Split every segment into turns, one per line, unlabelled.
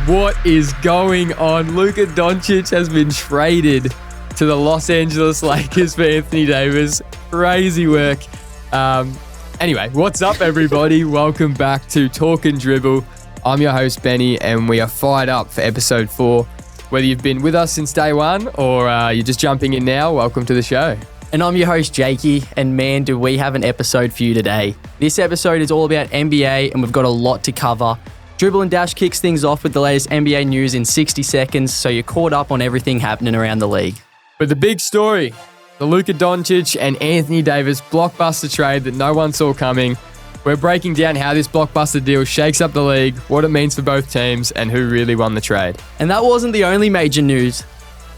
What is going on? Luka Dončić has been traded to the Los Angeles Lakers for Anthony Davis. Crazy work. Anyway, what's up, everybody? Welcome back to Talkin' Dribble. I'm your host, Benny, and we are fired up for episode 4. Whether you've been with us since day one or you're just jumping in now, welcome to the show.
And I'm your host, Jakey, and man, do we have an episode for you today. This episode is all about NBA, and we've got a lot to cover. Dribble and Dash kicks things off with the latest NBA news in 60 seconds, so you're caught up on everything happening around the league.
But the big story, the Luka Dončić and Anthony Davis blockbuster trade that no one saw coming. We're breaking down how this blockbuster deal shakes up the league, what it means for both teams, and who really won the trade.
And that wasn't the only major news.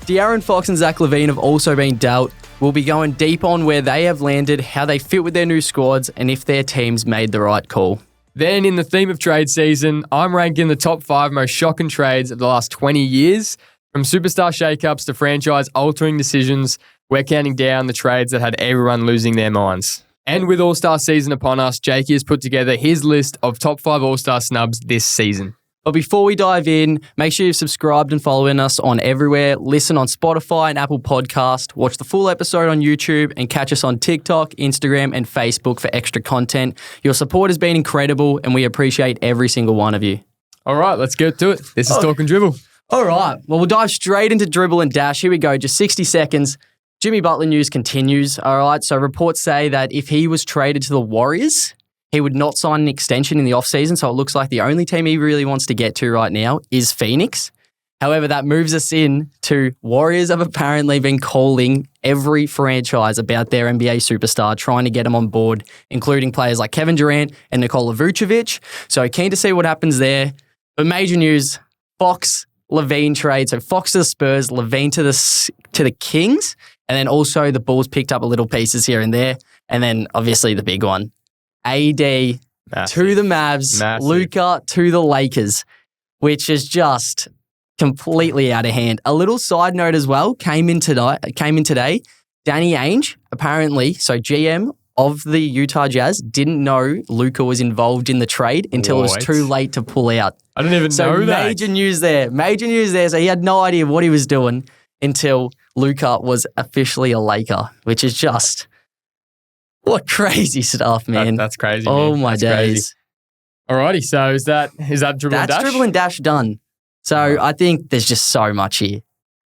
De'Aaron Fox and Zach LaVine have also been dealt. We'll be going deep on where they have landed, how they fit with their new squads, and if their teams made the right call.
Then, in the theme of trade season, I'm ranking the top 5 most shocking trades of the last 20 years. From superstar shakeups to franchise-altering decisions, we're counting down the trades that had everyone losing their minds. And with All-Star season upon us, Jakey has put together his list of top 5 All-Star snubs this season.
But before we dive in, make sure you've subscribed and following us on everywhere. Listen on Spotify and Apple Podcast. Watch the full episode on YouTube and catch us on TikTok, Instagram, and Facebook for extra content. Your support has been incredible, and we appreciate every single one of you.
All right, let's get to it. This is Talkin' Dribble.
All right, well, we'll dive straight into Dribble and Dash. Here we go, just 60 seconds. Jimmy Butler news continues. All right, so reports say that if he was traded to the Warriors, he would not sign an extension in the offseason, so it looks like the only team he really wants to get to right now is Phoenix. However, that moves us in to Warriors have apparently been calling every franchise about their NBA superstar, trying to get them on board, including players like Kevin Durant and Nikola Vucevic. So keen to see what happens there. But major news, Fox LaVine trade. So Fox to the Spurs, LaVine to the Kings, and then also the Bulls picked up a little pieces here and there. And then obviously the big one, AD to the Mavs, Luka to the Lakers, which is just completely out of hand. A little side note as well came in today. Danny Ainge, apparently, so GM of the Utah Jazz, didn't know Luka was involved in the trade until it was too late to pull out.
I didn't even know that.
Major news there. So he had no idea what he was doing until Luka was officially a Laker, which is just... what crazy stuff, man.
That's crazy,
man. Oh, my
That's
days.
Crazy. Alrighty, so is that Dribble and Dash?
That's Dribble and Dash done. So I think there's just so much here.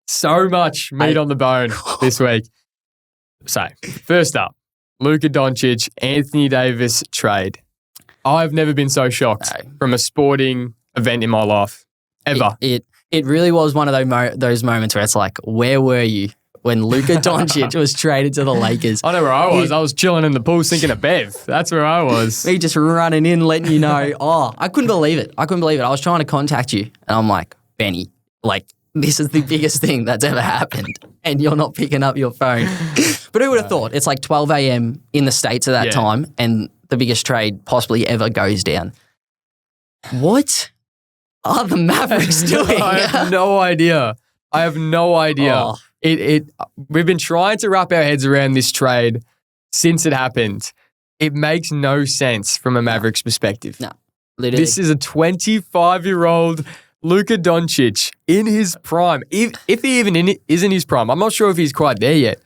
So much meat on the bone this week. So, first up, Luka Dončić, Anthony Davis trade. I've never been so shocked from a sporting event in my life, ever.
It really was one of those moments where it's like, where were you when Luka Dončić was traded to the Lakers?
I know where I was. I was chilling in the pool sinking a bev. That's where I was.
Me just running in, letting you know. I couldn't believe it. I was trying to contact you, and I'm like, Benny, this is the biggest thing that's ever happened, and you're not picking up your phone. But who would have thought? It's like 12 a.m. in the States at that time, and the biggest trade possibly ever goes down. What are the Mavericks doing?
I have no idea. Oh. We've been trying to wrap our heads around this trade since it happened. It makes no sense from a Mavericks perspective.
No, literally.
This is a 25-year-old Luka Dončić in his prime. If he even is in his prime, I'm not sure if he's quite there yet.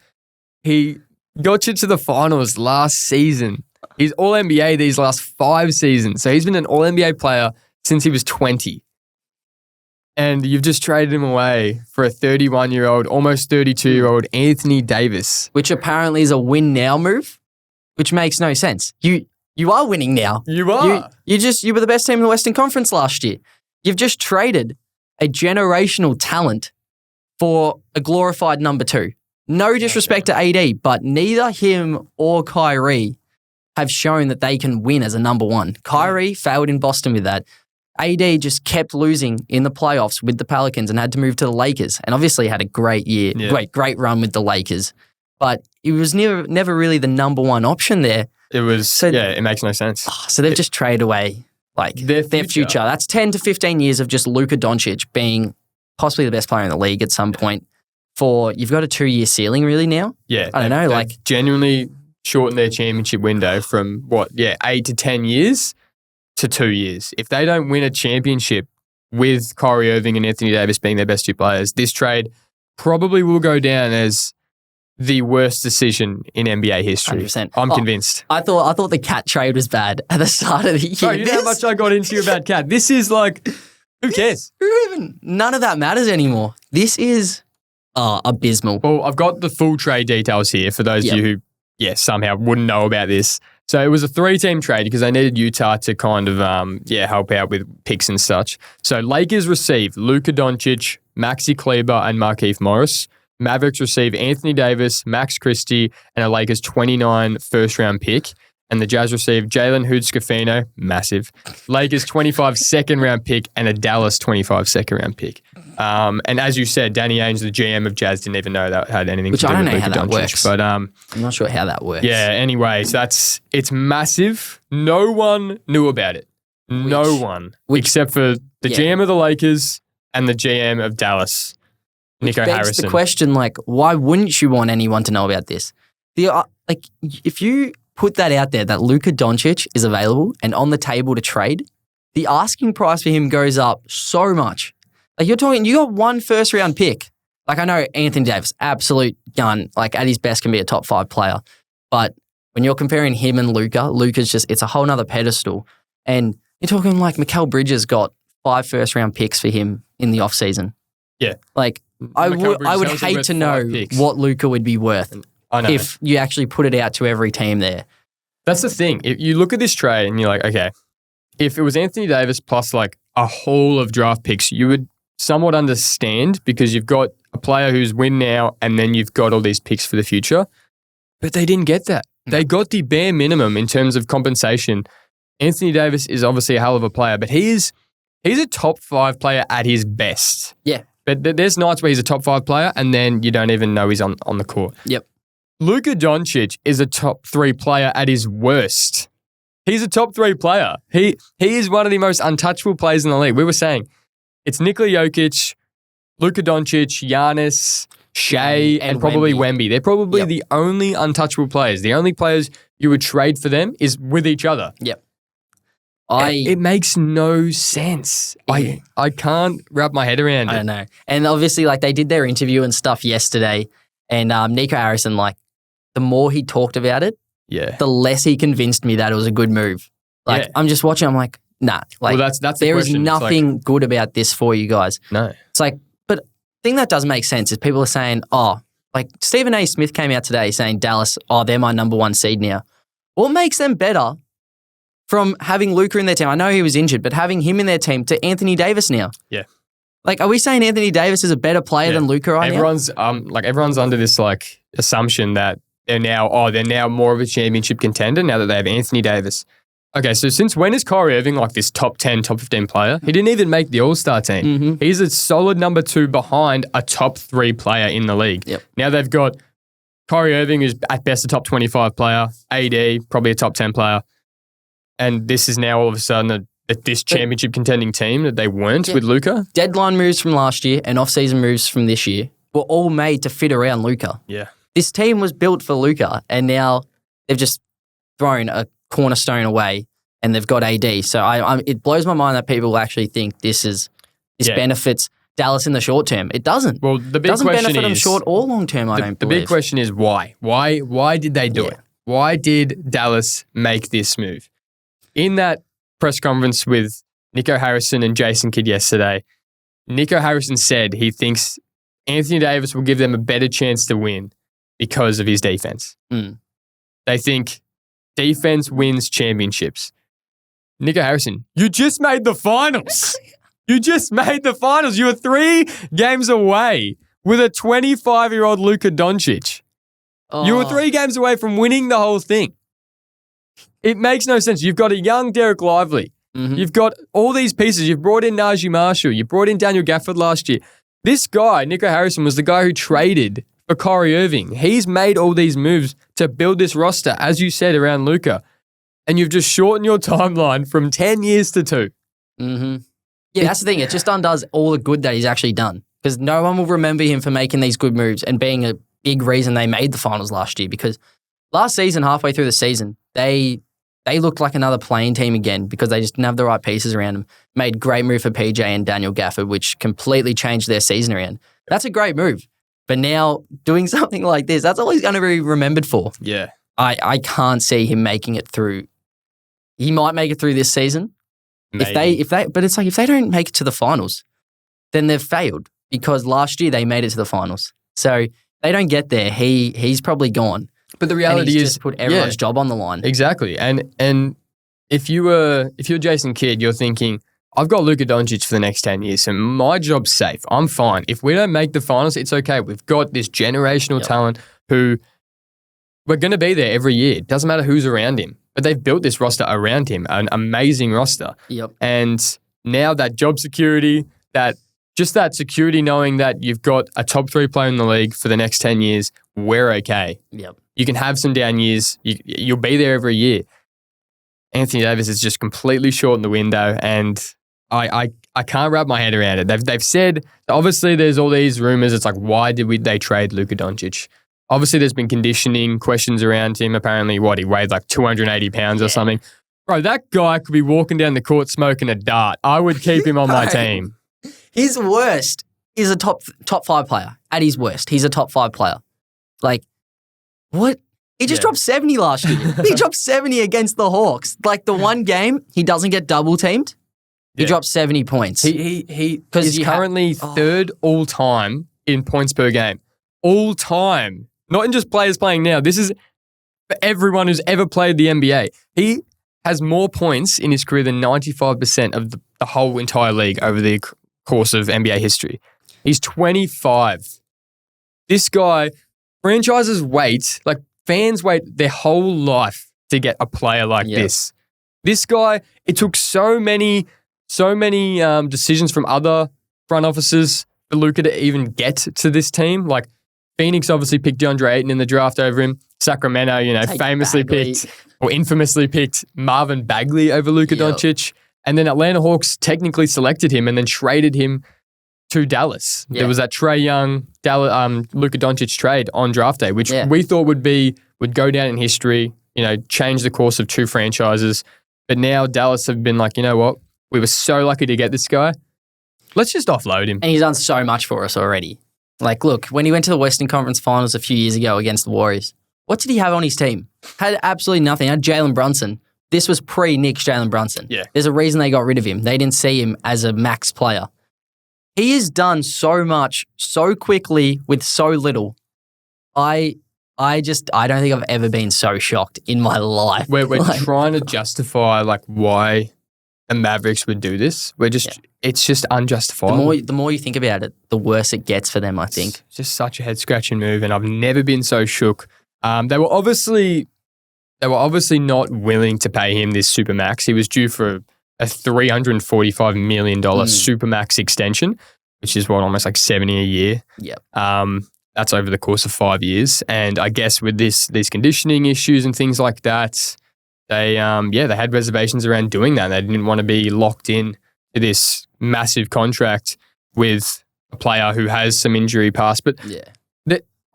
He got you to the finals last season. He's All-NBA these last 5 seasons. So he's been an All-NBA player since he was 20. And you've just traded him away for a 31-year-old, almost 32-year-old Anthony Davis.
Which apparently is a win now move, which makes no sense. You are winning now.
You are.
You were the best team in the Western Conference last year. You've just traded a generational talent for a glorified number 2. No disrespect to AD, but neither him or Kyrie have shown that they can win as a number 1. Kyrie failed in Boston with that. AD just kept losing in the playoffs with the Pelicans and had to move to the Lakers, and obviously had a great year, great run with the Lakers. But it was never really the number 1 option there.
It was, it makes no sense.
So they've just traded away their future. That's 10 to 15 years of just Luka Dončić being possibly the best player in the league at some point. You've got a 2-year ceiling really now.
Yeah.
I don't know,
genuinely shortened their championship window from 8 to 10 years to 2 years. If they don't win a championship with Kyrie Irving and Anthony Davis being their best two players, this trade probably will go down as the worst decision in NBA history.
100%.
I'm convinced.
I thought the cat trade was bad at the start of the year.
Bro, you know how much I got into you about Cat? This is like, who cares?
None of that matters anymore. This is abysmal.
Well, I've got the full trade details here for those of you who, somehow wouldn't know about this. So it was a 3-team trade because they needed Utah to kind of, help out with picks and such. So Lakers received Luka Doncic, Maxi Kleber, and Markieff Morris. Mavericks receive Anthony Davis, Max Christie, and a Lakers 29 first-round pick. And the Jazz receive Jalen Hood-Schifino, massive, Lakers 25 second-round pick, and a Dallas 25 second-round pick. And as you said, Danny Ainge, the GM of Jazz, didn't even know that had anything to do with Luka Doncic.
Which I don't know how that works.
But,
I'm not sure how that works.
Yeah, anyway, so it's massive. No one knew about it. No one. Except for the GM of the Lakers and the GM of Dallas. Nico Harrison.
Begs the question, why wouldn't you want anyone to know about this? If you put that out there that Luka Doncic is available and on the table to trade, the asking price for him goes up so much. You got 1 first-round pick. I know Anthony Davis, absolute gun, at his best can be a top 5 player. But when you're comparing him and Luka's it's a whole nother pedestal. And you're talking Mikal Bridges got 5 first-round picks for him in the offseason.
Yeah.
I would hate to know what Luka would be worth if you actually put it out to every team there.
That's the thing. If you look at this trade and you're like, okay, if it was Anthony Davis plus a haul of draft picks, you would somewhat understand because you've got a player who's win now and then you've got all these picks for the future. But they didn't get that. They got the bare minimum in terms of compensation. Anthony Davis is obviously a hell of a player, but he's a top 5 player at his best.
Yeah.
But there's nights where he's a top 5 player and then you don't even know he's on the court.
Yep.
Luka Doncic is a top 3 player at his worst. He's a top 3 player. He is one of the most untouchable players in the league. We were saying it's Nikola Jokic, Luka Doncic, Giannis, Shea, and probably Wemby. They're probably the only untouchable players. The only players you would trade for them is with each other.
Yep.
It makes no sense. I can't wrap my head around it.
I don't know. And obviously, they did their interview and stuff yesterday, and Nico Harrison, the more he talked about it, the less he convinced me that it was a good move. I'm just watching, I'm like, nah.
Well, that's the
there is
question.
nothing good about this for you guys.
No.
It's but the thing that does make sense is people are saying, Stephen A. Smith came out today saying Dallas, they're my number 1 seed now. What makes them better from having Luka in their team? I know he was injured, but having him in their team to Anthony Davis now.
Yeah.
Are we saying Anthony Davis is a better player than Luka right now?
Everyone's under this assumption that they're now more of a championship contender now that they have Anthony Davis. Okay, so since when is Kyrie Irving this top 10, top 15 player? He didn't even make the All-Star team.
Mm-hmm.
He's a solid number 2 behind a top 3 player in the league.
Yep.
Now they've got Kyrie Irving, who's at best a top 25 player, AD, probably a top 10 player. And this is now all of a sudden this championship contending team that they weren't with Luka.
Deadline moves from last year and off-season moves from this year were all made to fit around Luka.
Yeah.
This team was built for Luka, and now they've just thrown a cornerstone away and they've got AD. So it blows my mind that people actually think this benefits Dallas in the short term. It doesn't.
Well, the big
doesn't
question
benefit them
is
short or long term. I don't believe.
The big question is why? Why did they do it? Why did Dallas make this move? In that press conference with Nico Harrison and Jason Kidd yesterday, Nico Harrison said he thinks Anthony Davis will give them a better chance to win because of his defense. They think defense wins championships. Nico Harrison, you just made the finals. You just made the finals. You were 3 games away with a 25-year-old Luka Doncic. You were 3 games away from winning the whole thing. It makes no sense. You've got a young Derek Lively. Mm-hmm. You've got all these pieces. You've brought in Najee Marshall. You brought in Daniel Gafford last year. This guy, Nico Harrison, was the guy who traded for Kyrie Irving. He's made all these moves to build this roster, as you said, around Luka. And you've just shortened your timeline from 10 years to 2.
Mm-hmm. Yeah, that's the thing. It just undoes all the good that he's actually done. Because no one will remember him for making these good moves and being a big reason they made the finals last year. Because last season, halfway through the season, they they looked like another playing team again because they just didn't have the right pieces around them. Made great move for PJ and Daniel Gafford, which completely changed their season around. That's a great move. But now doing something like this, that's all he's going to be remembered for.
Yeah.
I can't see him making it through. He might make it through this season.
Maybe.
But it's like if they don't make it to the finals, then they've failed because last year they made it to the finals. So they don't get there. He's probably gone.
But the reality is,
just put everyone's job on the line.
Exactly. And if you're Jason Kidd, you're thinking, I've got Luka Dončić for the next 10 years, so my job's safe. I'm fine. If we don't make the finals, it's okay. We've got this generational talent who we're going to be there every year. It doesn't matter who's around him. But they've built this roster around him, an amazing roster.
Yep.
And now that job security, that security knowing that you've got a top 3 player in the league for the next 10 years, we're okay.
Yep.
You can have some down years. You'll be there every year. Anthony Davis is just completely short in the window, and I can't wrap my head around it. They've said, obviously there's all these rumors. It's like, why did they trade Luka Dončić? Obviously there's been conditioning questions around him. Apparently, he weighed like 280 pounds or something. Bro, that guy could be walking down the court smoking a dart. I would keep him on my team.
His worst is a top 5 player. At his worst, he's a top 5 player. Like, what? He just dropped 70 last year. He dropped 70 against the Hawks. Like, the one game he doesn't get double teamed, he dropped 70 points.
He is currently third all time in points per game. All time. Not in just players playing now. This is for everyone who's ever played the NBA. He has more points in his career than 95% of the whole entire league over the course of NBA history. He's 25. This guy, franchises wait, like fans wait their whole life to get a player like this. This guy, it took so many decisions from other front offices for Luka to even get to this team. Like, Phoenix obviously picked DeAndre Ayton in the draft over him. Sacramento, infamously picked Marvin Bagley over Luka Dončić. And then Atlanta Hawks technically selected him and then traded him to Dallas.
Yeah.
There was that Trae Young, Luka Dončić trade on draft day, which we thought would go down in history, change the course of 2 franchises. But now Dallas have been like, you know what? We were so lucky to get this guy. Let's just offload him.
And he's done so much for us already. Like, look, when he went to the Western Conference Finals a few years ago against the Warriors, what did he have on his team? Had absolutely nothing. Had Jalen Brunson. This was pre-Knicks Jalen Brunson.
Yeah.
There's a reason they got rid of him. They didn't see him as a max player. He has done so much, so quickly, with so little. I don't think I've ever been so shocked in my life.
We're trying to justify, why the Mavericks would do this. It's just unjustifiable.
The more you think about it, the worse it gets for them, I think.
It's just such a head-scratching move, and I've never been so shook. They were obviously not willing to pay him this supermax. He was due for a $345 million supermax extension, which is almost like 70 a year.
Yep.
That's over the course of 5 years. And I guess with these conditioning issues and things like that, they had reservations around doing that. They didn't want to be locked in to this massive contract with a player who has some injury past. But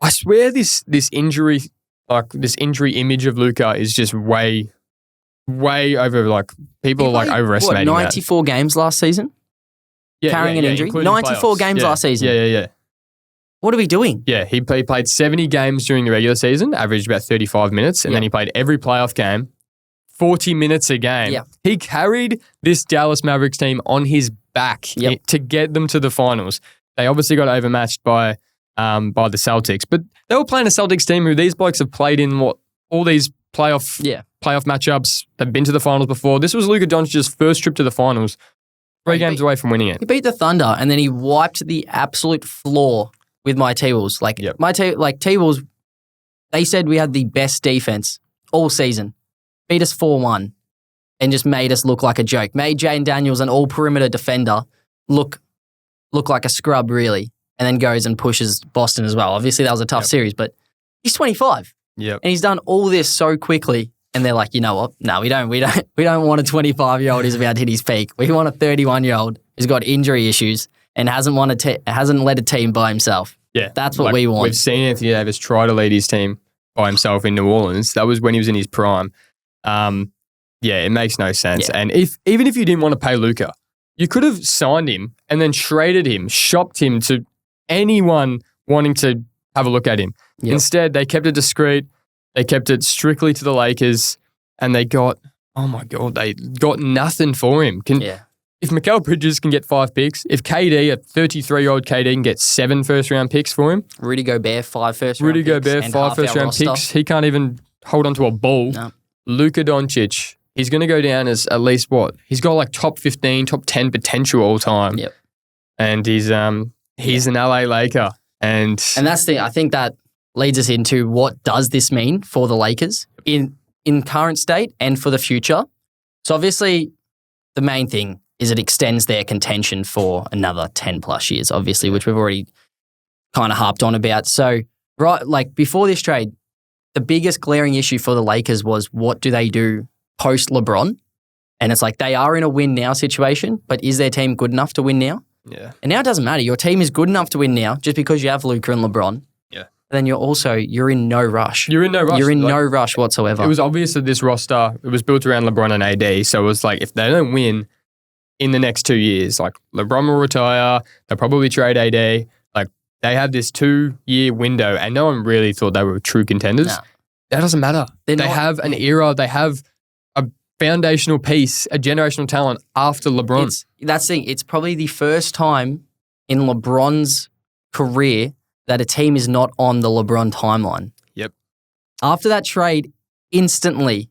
I swear this injury image of Luka is just way over. People are overestimating
94 games last season? Carrying an injury? 94 games last season?
Yeah.
What are we doing?
Yeah, he played 70 games during the regular season, averaged about 35 minutes, and then he played every playoff game, 40 minute a game.
Yep.
He carried this Dallas Mavericks team on his back to get them to the finals. They obviously got overmatched by the Celtics, but they were playing a Celtics team who these blokes have played in all these playoff matchups. They've been to the finals before. This was Luka Doncic's first trip to the finals, 3 games away from winning it.
He beat the Thunder, and then he wiped the absolute floor with my T-Wolves. T-Wolves, they said we had the best defense all season. Beat us 4-1 and just made us look like a joke. Made Jaden Daniels, an all-perimeter defender, look like a scrub, really, and then goes and pushes Boston as well. Obviously, that was a tough series, but he's 25.
Yep.
And he's done all this so quickly, and they're like, you know what? No, we don't want a 25-year-old who's about to hit his peak. We want a 31-year-old who's got injury issues and hasn't led a team by himself.
Yeah.
That's what we want.
We've seen Anthony Davis try to lead his team by himself in New Orleans. That was when he was in his prime. Yeah, it makes no sense.
Yeah.
And even if you didn't want to pay Luka, you could have signed him and then traded him, shopped him to anyone wanting to have a look at him.
Yep.
Instead, they kept it discreet. They kept it strictly to the Lakers, and they got, oh my God, they got nothing for him. If Mikal Bridges can get 5 picks, if KD, a 33-year-old KD, can get 7 first-round picks for him.
Rudy Gobert, 5 first-round
Rudy
picks.
Gobert, 5 first-round picks. He can't even hold onto a ball.
No.
Luka Doncic, he's going to go down as at least what? He's got like top 15, top 10 potential all time.
Yep.
And he's an LA Laker. And
that's I think that leads us into what does this mean for the Lakers in current state and for the future. So obviously, the main thing is it extends their contention for another 10 plus years, obviously, which we've already kind of harped on about. So, right, like before this trade, the biggest glaring issue for the Lakers was what do they do post LeBron? And it's like they are in a win now situation, but is their team good enough to win now?
Yeah.
And now it doesn't matter. Your team is good enough to win now just because you have Luka and LeBron.
Yeah.
Then you're in no rush.
You're in no rush.
You're in no rush whatsoever.
It was obvious that this roster, it was built around LeBron and AD. So it was like, if they don't win in the next 2 years, like LeBron will retire, they'll probably trade AD. Like they have this 2-year window and no one really thought they were true contenders.
No.
That doesn't matter. They have an era. They have a foundational piece, a generational talent after LeBron.
That's the thing. It's probably the first time in LeBron's career that a team is not on the LeBron timeline.
Yep.
After that trade, instantly,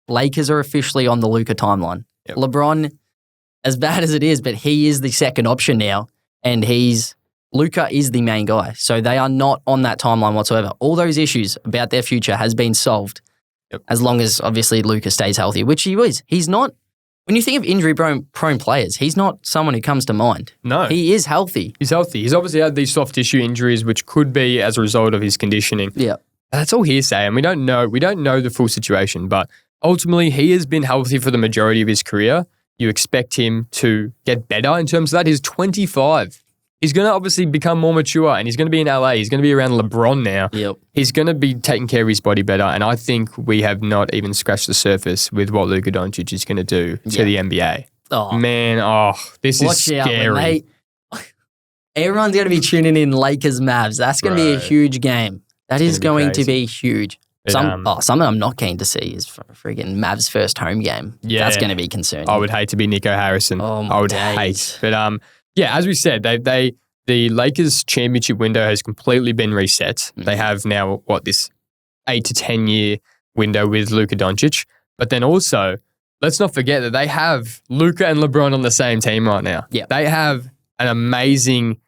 Lakers are officially on the Luka timeline.
Yep.
LeBron, as bad as it is, but he is the second option now, and Luka is the main guy. So they are not on that timeline whatsoever. All those issues about their future has been solved as long as, obviously, Luka stays healthy, which he is. He's not, when you think of injury-prone players, he's not someone who comes to mind.
No.
He is healthy.
He's healthy. He's obviously had these soft tissue injuries, which could be as a result of his conditioning.
Yeah.
That's all hearsay, and we don't know the full situation, but ultimately he has been healthy for the majority of his career. You expect him to get better in terms of that. He's 25. He's going to obviously become more mature, and he's going to be in LA. He's going to be around LeBron now.
Yep.
He's going to be taking care of his body better, and I think we have not even scratched the surface with what Luka Doncic is going to do to the NBA.
Oh.
Man, this is scary.
Everyone's going to be tuning in Lakers Mavs. That's going to be a huge game. That is going to be huge. Something I'm not keen to see is freaking Mavs' first home game.
Yeah.
That's going to be concerning.
I would hate to be Nico Harrison.
Oh, my
I would
days.
hate. But yeah, as we said, the Lakers championship window has completely been reset. Mm-hmm. They have now, this 8 to 10 year window with Luka Doncic. But then also, let's not forget that they have Luka and LeBron on the same team right now.
Yeah.
They have an amazing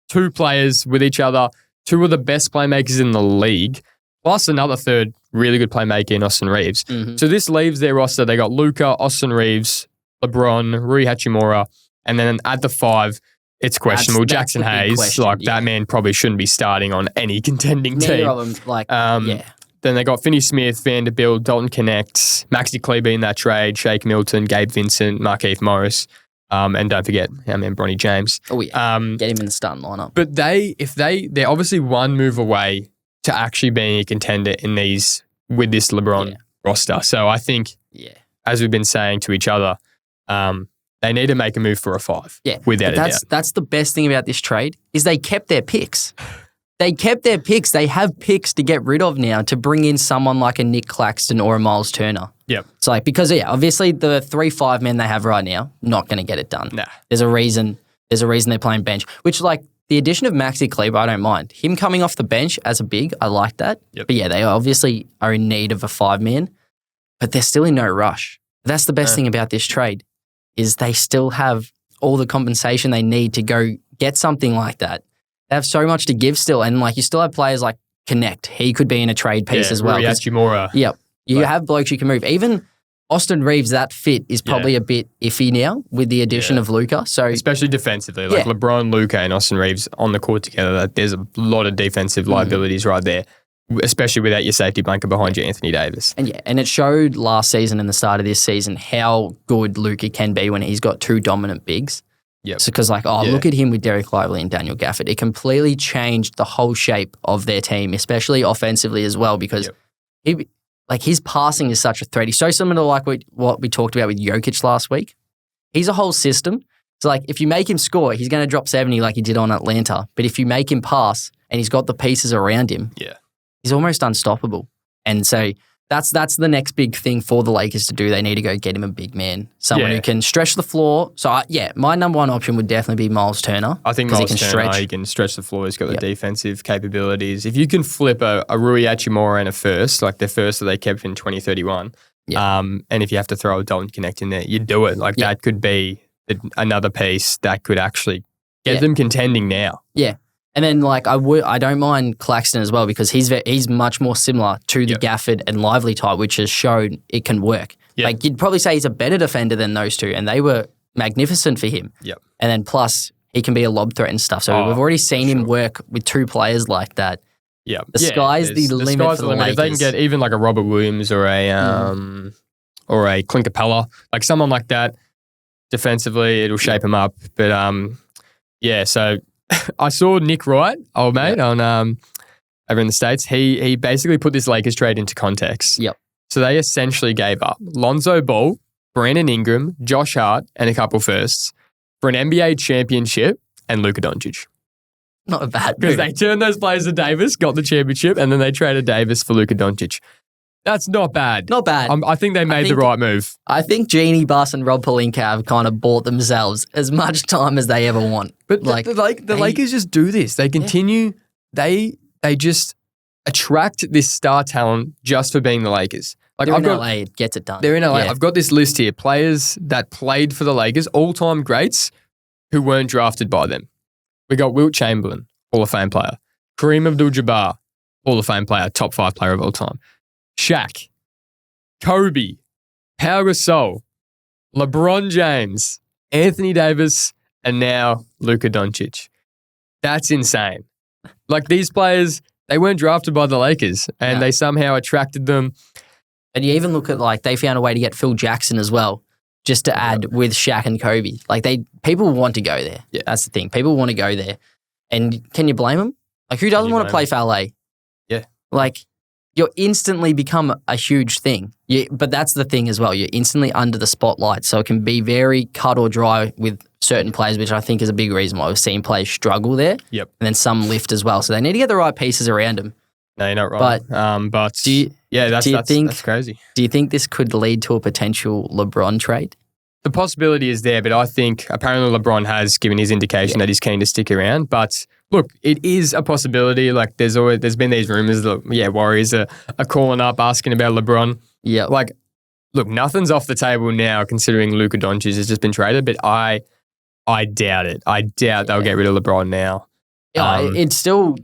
2 players with each other, 2 of the best playmakers in the league, plus another third really good playmaker in Austin Reeves.
Mm-hmm.
So this leaves their roster. They got Luka, Austin Reeves, LeBron, Rui Hachimura, and then at the 5, it's questionable.
That's
Jackson Hayes, that man probably shouldn't be starting on any contending team.
Of them,
Then they got Finney Smith, Vanderbilt, Dalton Connect, Maxi Kleber in that trade, Shake Milton, Gabe Vincent, Markieff Morris, and don't forget, Bronny James.
Oh yeah, get him in the starting lineup.
But they're obviously one move away to actually being a contender with this LeBron roster. So I think, as we've been saying to each other, they need to make a move for a 5.
Yeah,
without a doubt.
That's the best thing about this trade is they kept their picks. They kept their picks. They have picks to get rid of now to bring in someone like a Nick Claxton or a Miles Turner.
Yep.
It's like, because obviously the 3-5 men they have right now, not going to get it done.
Nah.
There's a reason they're playing bench, which the addition of Maxi Kleber, I don't mind. Him coming off the bench as a big, I like that.
Yep.
But they obviously are in need of a 5-man, but they're still in no rush. That's the best thing about this trade is they still have all the compensation they need to go get something like that. They have so much to give still. And you still have players like Connect. He could be in a trade piece as well.
Rui Hachimura.
Yep. You have blokes you can move. Even Austin Reeves, that fit is probably a bit iffy now with the addition of Luka. So
especially defensively, LeBron, Luka, and Austin Reeves on the court together, there's a lot of defensive liabilities right there, especially without your safety blanket behind you, Anthony Davis.
And it showed last season and the start of this season how good Luka can be when he's got 2 dominant bigs.
Yep.
So because look at him with Derek Lively and Daniel Gafford. It completely changed the whole shape of their team, especially offensively as well, because like his passing is such a threat. He's so similar to like what we talked about with Jokic last week. He's a whole system. So like if you make him score, he's going to drop 70 like he did on Atlanta. But if you make him pass and he's got the pieces around him, he's almost unstoppable. And so that's the next big thing for the Lakers to do. They need to go get him a big man, someone who can stretch the floor. So my number one option would definitely be Miles Turner.
I think Miles Turner, he can stretch the floor. He's got the defensive capabilities. If you can flip a Rui Hachimura and a first, like their first that they kept in 2031, and if you have to throw a Dalton Connect in there, you do it. Like that could be another piece that could actually get them contending now. Yeah.
And then, like, I don't mind Claxton as well because he's much more similar to the Gafford and Lively type, which has shown it can work. Yep. Like, you'd probably say he's a better defender than those two, and they were magnificent for him.
Yep.
And then plus, he can be a lob threat and stuff. So we've already seen him work with two players like that.
Yeah.
The sky's the limit for the Lakers.
If they can get even like a Robert Williams or a Clint Capella, like someone like that, defensively, it'll shape him up. But, so... I saw Nick Wright, old mate, on over in the States. He basically put this Lakers trade into context.
Yep.
So they essentially gave up Lonzo Ball, Brandon Ingram, Josh Hart, and a couple firsts for an NBA championship and Luka Doncic.
Not a bad move.
Because they turned those players to Davis, got the championship, and then they traded Davis for Luka Doncic. That's not bad.
Not bad.
I think they made the right move.
I think Jeannie Buss and Rob Pelinka have kind of bought themselves as much time as they ever want.
But the Lakers just do this. They continue. They just attract this star talent just for being the Lakers. Like
they're in LA, it gets it done.
They're in LA. Yeah. I've got this list here. Players that played for the Lakers, all-time greats who weren't drafted by them. We got Wilt Chamberlain, Hall of Fame player. Kareem Abdul-Jabbar, Hall of Fame player, top 5 player of all time. Shaq, Kobe, Pau Gasol, LeBron James, Anthony Davis, and now Luka Doncic. That's insane. Like these players, they weren't drafted by the Lakers and they somehow attracted them.
And you even look at like they found a way to get Phil Jackson as well, just to add with Shaq and Kobe. Like people want to go there. Yeah. That's the thing. People want to go there. And can you blame them? Like who doesn't want to play for LA?
Yeah.
Like you'll instantly become a huge thing. But that's the thing as well. You're instantly under the spotlight. So it can be very cut or dry with certain players, which I think is a big reason why we've seen players struggle there.
Yep.
And then some lift as well. So they need to get the right pieces around them.
No, you're not wrong. But that's crazy.
Do you think this could lead to a potential LeBron trade?
The possibility is there, but I think apparently LeBron has given his indication that he's keen to stick around. But look, it is a possibility. Like there's been these rumors that Warriors are calling up asking about LeBron.
Yeah.
Like, look, nothing's off the table now considering Luka Doncic has just been traded, but I doubt it. I doubt they'll get rid of LeBron now.
Yeah, it's still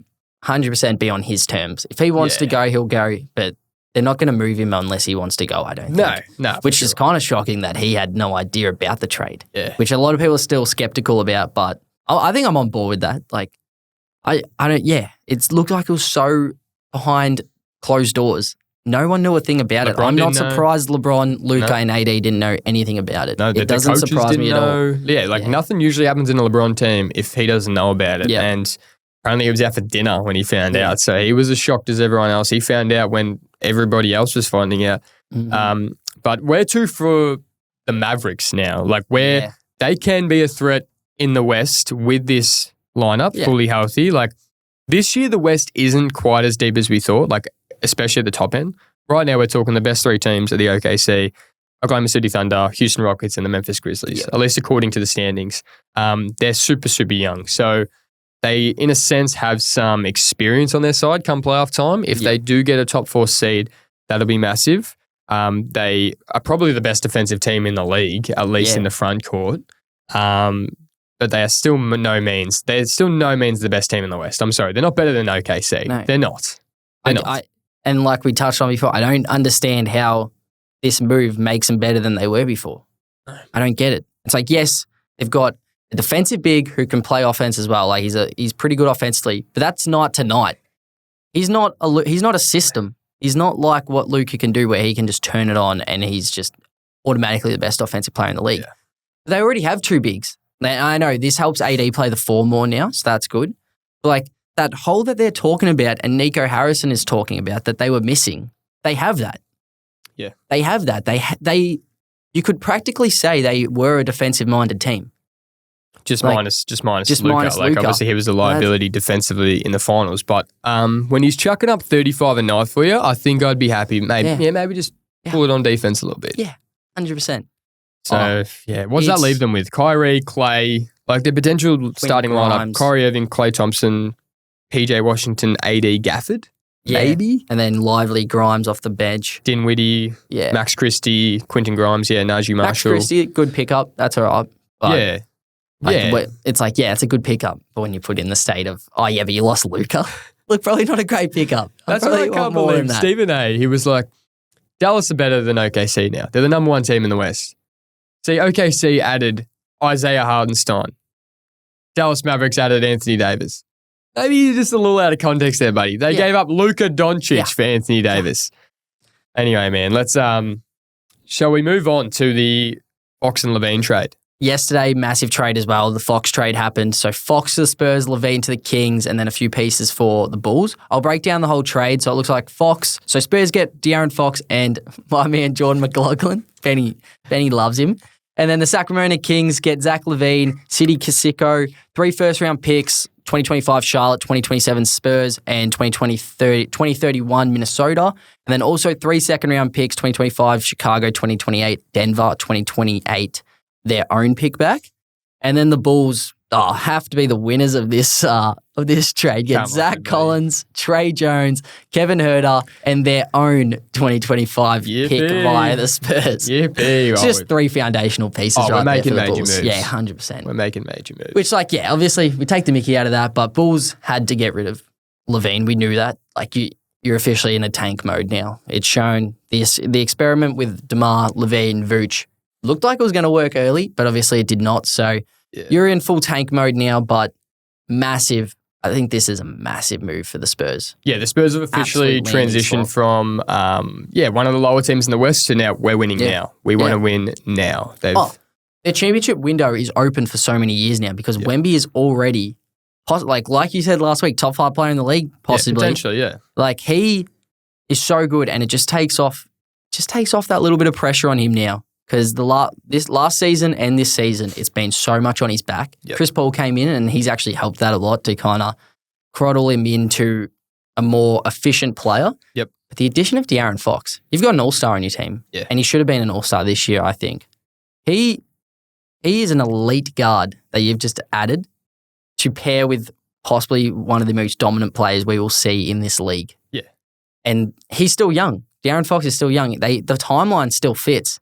100% be on his terms. If he wants to go, he'll go, but they're not going to move him unless he wants to go, I don't think.
No.
Which is kind of shocking that he had no idea about the trade.
Yeah.
Which a lot of people are still skeptical about, but I think I'm on board with that. Like, I don't, it's looked like it was so behind closed doors. No one knew a thing about it. I'm not surprised LeBron, Luka, and AD didn't know anything about it.
No,
it doesn't surprise me at all.
Yeah, nothing usually happens in a LeBron team if he doesn't know about it. Yeah. And apparently he was out for dinner when he found out. So he was as shocked as everyone else. He found out when everybody else was finding out. Mm-hmm. But where to for the Mavericks now? Like where they can be a threat in the West with this lineup, fully healthy. Like this year, the West isn't quite as deep as we thought, like especially at the top end. Right now, we're talking the best 3 teams are the OKC, Oklahoma City Thunder, Houston Rockets, and the Memphis Grizzlies, at least according to the standings. They're super, super young. So they, in a sense, have some experience on their side come playoff time. If they do get a top 4 seed, that'll be massive. They are probably the best defensive team in the league, at least in the front court. But they are still they're still no means the best team in the West. I'm sorry. They're not better than OKC. No. They're not.
And like we touched on before, I don't understand how this move makes them better than they were before. No. I don't get it. It's like, yes, they've got a defensive big who can play offense as well. Like he's pretty good offensively, but that's night to night. He's not a system. He's not like what Luka can do where he can just turn it on and he's just automatically the best offensive player in the league. Yeah. They already have 2 bigs. I know this helps AD play the 4 more now, so that's good. But like that hole that they're talking about and Nico Harrison is talking about that they were missing, they have that.
Yeah.
They have that. You could practically say they were a defensive-minded team.
Just minus Luka. Like, obviously, he was a liability defensively in the finals. But when he's chucking up 35 a night for you, I think I'd be happy. Maybe just pull it on defense a little bit.
Yeah, 100%.
So, what does that leave them with? Kyrie, Clay, like their potential starting lineup. Kyrie Irving, Klay Thompson, PJ Washington, AD Gafford, maybe.
And then Lively, Grimes off the bench.
Dinwiddie, Max Christie, Quentin Grimes, Najee Marshall.
Max Christie, good pickup. That's all right. But it's like, it's a good pickup. But when you put in the state of, but you lost Luka. Look, probably not a great pickup.
That's what I can't believe. Stephen A, he was like, Dallas are better than OKC now. They're the number one team in the West. See, OKC added Isaiah Hardenstein. Dallas Mavericks added Anthony Davis. Maybe you're just a little out of context there, buddy. They gave up Luka Doncic for Anthony Davis. Anyway, man, shall we move on to the Fox and LaVine trade?
Yesterday, massive trade as well. The Fox trade happened. So Fox to the Spurs, LaVine to the Kings, and then a few pieces for the Bulls. I'll break down the whole trade. So it looks like Fox. So Spurs get De'Aaron Fox and my man Jordan McLaughlin. Benny loves him. And then the Sacramento Kings get Zach LaVine, Sidi Kisiko, 3 first-round picks, 2025 Charlotte, 2027 Spurs, and 2031 Minnesota. And then also 3 second-round picks, 2025 Chicago, 2028 Denver, 2028 their own pick back. And then the Bulls have to be the winners of this trade. Get Zach Collins, Trey Jones, Kevin Huerter, and their own 2025 pick via the Spurs. It's just 3 foundational pieces right there for the Bulls. Moves. Yeah, 100%.
We're making major moves.
Which, obviously, we take the mickey out of that, but Bulls had to get rid of LaVine. We knew that. You're officially in a tank mode now. It's shown the experiment with DeMar, LaVine, Vooch looked like it was going to work early, but obviously it did not. So you're in full tank mode now, but massive. I think this is a massive move for the Spurs. Yeah,
the Spurs have officially transitioned from one of the lower teams in the West to now we're winning now. We want to win now.
Their championship window is open for so many years now because Wemby is already, like you said last week, top 5 player in the league, possibly.
Potentially,
Like he is so good, and it just takes off that little bit of pressure on him now. Because this last season and this season, it's been so much on his back. Yep. Chris Paul came in and he's actually helped that a lot to kind of throttle him into a more efficient player.
Yep.
But the addition of De'Aaron Fox, you've got an all-star on your team.
Yeah.
And he should have been an all-star this year, I think. He is an elite guard that you've just added to pair with possibly one of the most dominant players we will see in this league.
Yeah.
And he's still young. De'Aaron Fox is still young. The timeline still fits.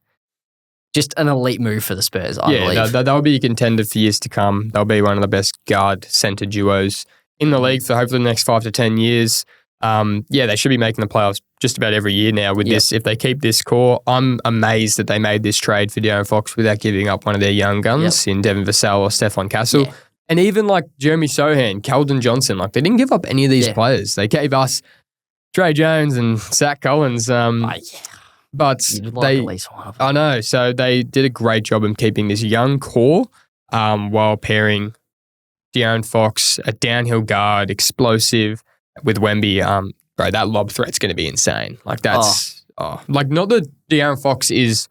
Just an elite move for the Spurs, I believe.
They'll be a contender for years to come. They'll be one of the best guard-centre duos in the league for hopefully the next 5 to 10 years. They should be making the playoffs just about every year now with this. If they keep this core, I'm amazed that they made this trade for De'Aaron Fox without giving up one of their young guns in Devin Vassell or Stephon Castle. Yeah. And even like Jeremy Sohan, Keldon Johnson, they didn't give up any of these players. They gave us Trey Jones and Zach Collins. But
at least one of them.
I know. So they did a great job in keeping this young core while pairing De'Aaron Fox, a downhill guard, explosive, with Wemby. Bro, that lob threat's going to be insane. Not that De'Aaron Fox is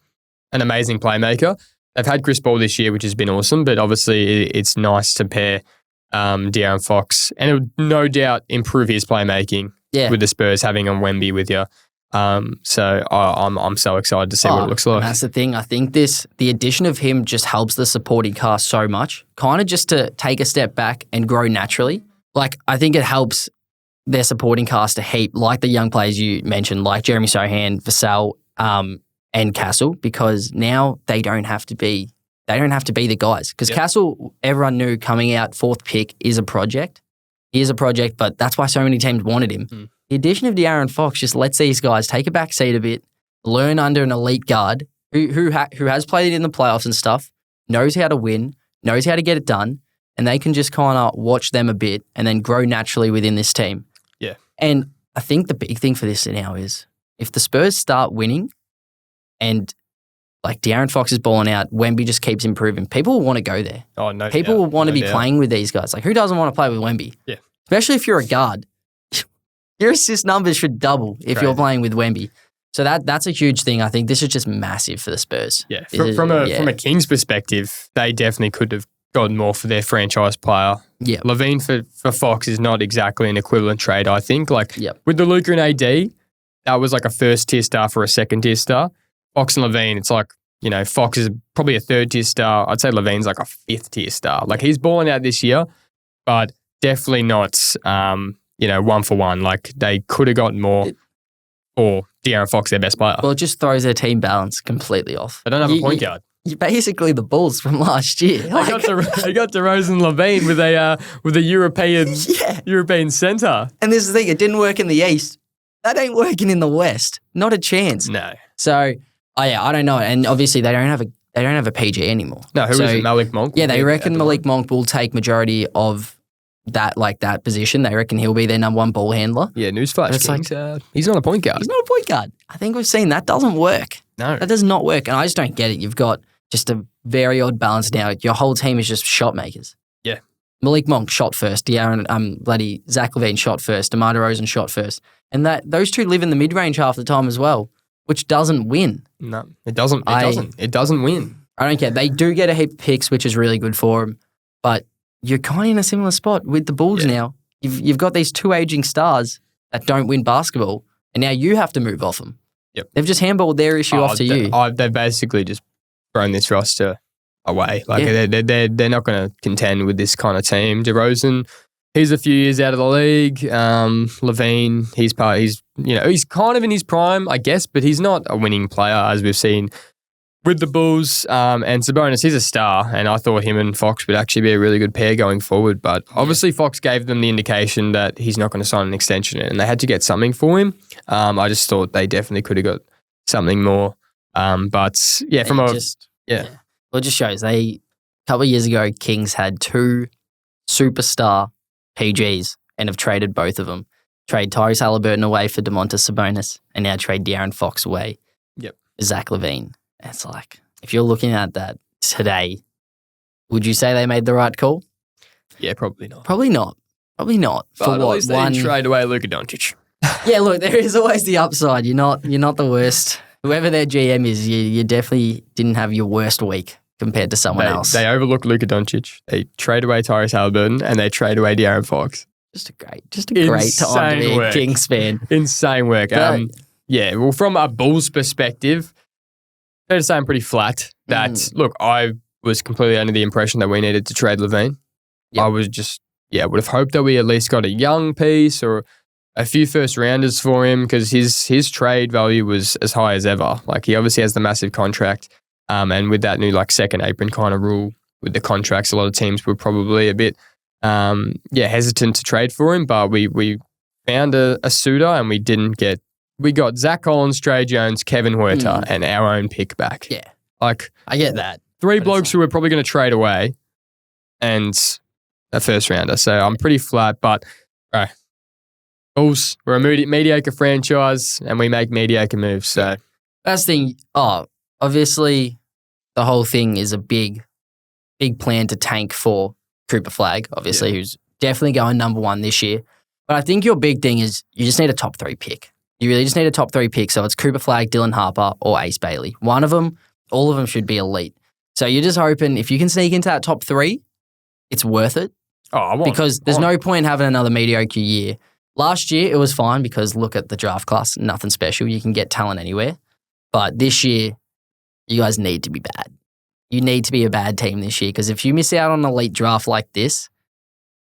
an amazing playmaker. They've had Chris Paul this year, which has been awesome, but obviously it's nice to pair De'Aaron Fox, and it would no doubt improve his playmaking with the Spurs having a Wemby with you. So I'm so excited to see what it looks like.
That's the thing. I think the addition of him just helps the supporting cast so much, kind of just to take a step back and grow naturally. I think it helps their supporting cast a heap, like the young players you mentioned, like Jeremy Sohan, Vassell, and Castle, because now they don't have to be the guys. Because Castle, everyone knew coming out 4th pick is a project. He is a project, but that's why so many teams wanted him. The addition of De'Aaron Fox just lets these guys take a back seat a bit, learn under an elite guard who has played in the playoffs and stuff, knows how to win, knows how to get it done, and they can just kind of watch them a bit and then grow naturally within this team.
Yeah.
And I think the big thing for this now is if the Spurs start winning and De'Aaron Fox is balling out, Wemby just keeps improving, people will want to go there.
Oh, no.
People will want to be playing with these guys. Who doesn't want to play with Wemby?
Yeah.
Especially if you're a guard. Your assist numbers should double if you're playing with Wemby. So that's a huge thing. I think this is just massive for the Spurs.
Yeah, from a Kings perspective, they definitely could have gotten more for their franchise player.
Yeah.
LaVine for Fox is not exactly an equivalent trade, I think. Like with the Luka and AD, that was like a first-tier star for a second-tier star. Fox and LaVine, it's like, Fox is probably a third-tier star. I'd say LaVine's like a fifth-tier star. Like he's balling out this year, but definitely not, 1 for 1. Like they could have gotten more for De'Aaron Fox, their best player.
Well, it just throws their team balance completely off.
They don't have a point guard.
You're basically the Bulls from last year.
They got DeRozan LaVine with a European center.
And this is the thing, it didn't work in the East. That ain't working in the West. Not a chance.
No.
So, I don't know. And obviously they don't have a PG anymore.
No, who is it? Malik Monk?
Yeah, they reckon Malik Monk will take majority of that position. They reckon he'll be their number one ball handler.
Yeah, newsflash. Kings, he's not a point guard.
He's not a point guard. I think we've seen that doesn't work.
No.
That does not work. And I just don't get it. You've got just a very odd balance now. Your whole team is just shot makers.
Yeah.
Malik Monk shot first. Zach LaVine shot first. DeMar DeRozan shot first. And those two live in the mid-range half the time as well, which doesn't win.
No, it doesn't. It doesn't win.
I don't care. They do get a heap of picks, which is really good for them. But you're kind of in a similar spot with the Bulls now. You've got these two aging stars that don't win basketball, and now you have to move off them.
Yep.
They've just handballed their issue off to you.
They've basically just thrown this roster away. Like they're not going to contend with this kind of team. DeRozan, he's a few years out of the league. LaVine, he's kind of in his prime, I guess, but he's not a winning player as we've seen with the Bulls. And Sabonis, he's a star, and I thought him and Fox would actually be a really good pair going forward. But obviously Fox gave them the indication that he's not going to sign an extension, and they had to get something for him. I just thought they definitely could have got something more. But yeah,
Well, it just shows a couple of years ago, Kings had two superstar PGs and have traded both of them. Trade Tyrese Halliburton away for Domantas Sabonis, and now trade De'Aaron Fox away.
Yep.
Zach LaVine. It's like, if you're looking at that today, would you say they made the right call?
Yeah, probably not.
Probably not. But
for what? At least they didn't trade away Luka Dončić.
Yeah, look, there is always the upside. You're not the worst. Whoever their GM is, you definitely didn't have your worst week compared to someone else.
They overlooked Luka Dončić. They trade away Tyrese Halliburton, and they trade away De'Aaron Fox.
Just a great time to be a Kings fan.
Insane work. Well, from a Bulls perspective, fair to say I'm pretty flat. Look, I was completely under the impression that we needed to trade LaVine. Yep. I was just, would have hoped that we at least got a young piece or a few first rounders for him, because his trade value was as high as ever. Like, he obviously has the massive contract, and with that new second apron kind of rule with the contracts, a lot of teams were probably a bit hesitant to trade for him. But we found a suitor, and we got Zach Collins, Trey Jones, Kevin Huerter, and our own pick back.
Yeah.
I
get that.
Three blokes who we're probably going to trade away, and a first rounder. So I'm pretty flat, but right. Bulls, we're a mediocre franchise, and we make mediocre moves. So
that's the thing. Obviously, the whole thing is a big plan to tank for Cooper Flagg, obviously, who's definitely going number one this year. But I think your big thing is you just need a top 3 pick. You really just need a top 3 pick. So it's Cooper Flagg, Dylan Harper, or Ace Bailey. One of them, all of them should be elite. So you're just hoping if you can sneak into that top 3, it's worth it. Because there's no point having another mediocre year. Last year, it was fine because look at the draft class, nothing special. You can get talent anywhere. But this year, you guys need to be bad. You need to be a bad team this year, because if you miss out on an elite draft like this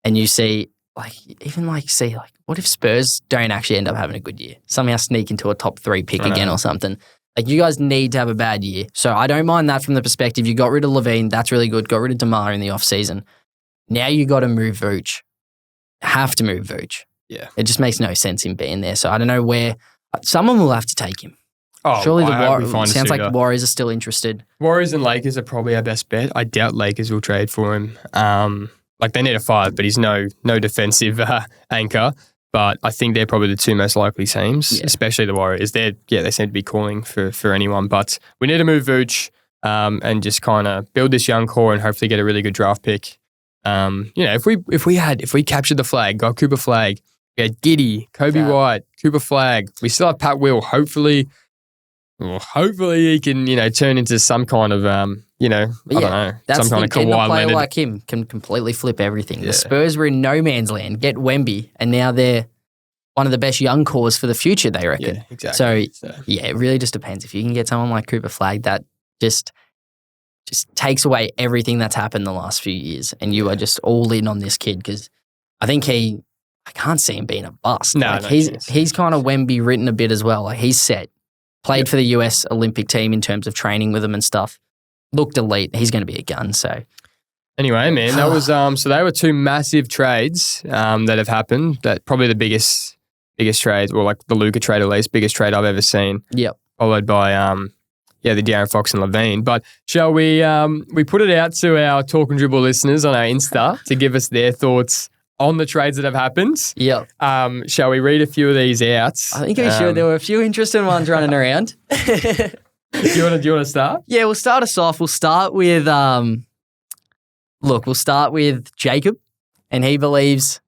and you see, what if Spurs don't actually end up having a good year? Somehow sneak into a top 3 pick again or something. Like, you guys need to have a bad year. So I don't mind that from the perspective. You got rid of LaVine. That's really good. Got rid of DeMar in the offseason. Now you got to move Vooch. Have to move Vooch.
Yeah.
It just makes no sense him being there. So I don't know where. Someone will have to take him.
Surely
the Warriors. Sounds like the Warriors are still interested.
Warriors and Lakers are probably our best bet. I doubt Lakers will trade for him. They need a 5, but he's no defensive anchor. But I think they're probably the 2 most likely teams, especially the Warriors. They seem to be calling for anyone. But we need to move Vooch and just kind of build this young core and hopefully get a really good draft pick. If we captured the flag, got Cooper Flagg, we had Giddey, Kobe White, Cooper Flagg. We still have Pat Will. Hopefully, Well, hopefully he can, turn into some kind of, I don't know, some kind of
getting a
Kawhi
player
Leonard.
like him can completely flip everything.
Yeah.
The Spurs were in no man's land, get Wemby, and now they're one of the best young cores for the future, they reckon.
Yeah, exactly.
So, it really just depends. If you can get someone like Cooper Flagg, that just takes away everything that's happened the last few years, and you are just all in on this kid because I think I can't see him being a bust.
No,
he's kind of Wemby written a bit as well. Like he's set. Played for the US Olympic team in terms of training with them and stuff. Looked elite. He's going to be a gun. So
anyway, man, that was so they were two massive trades that have happened. That probably the biggest trade, or like the Luka trade at least, biggest trade I've ever seen.
Yep.
Followed by the De'Aaron Fox and LaVine. But shall we put it out to our Talk and Dribble listeners on our Insta to give us their thoughts on the trades that have happened?
Yep.
Shall we read a few of these out?
I think we should. There were a few interesting ones running around.
Do you want to start?
Yeah, we'll start us off. We'll start with Jacob, and he believes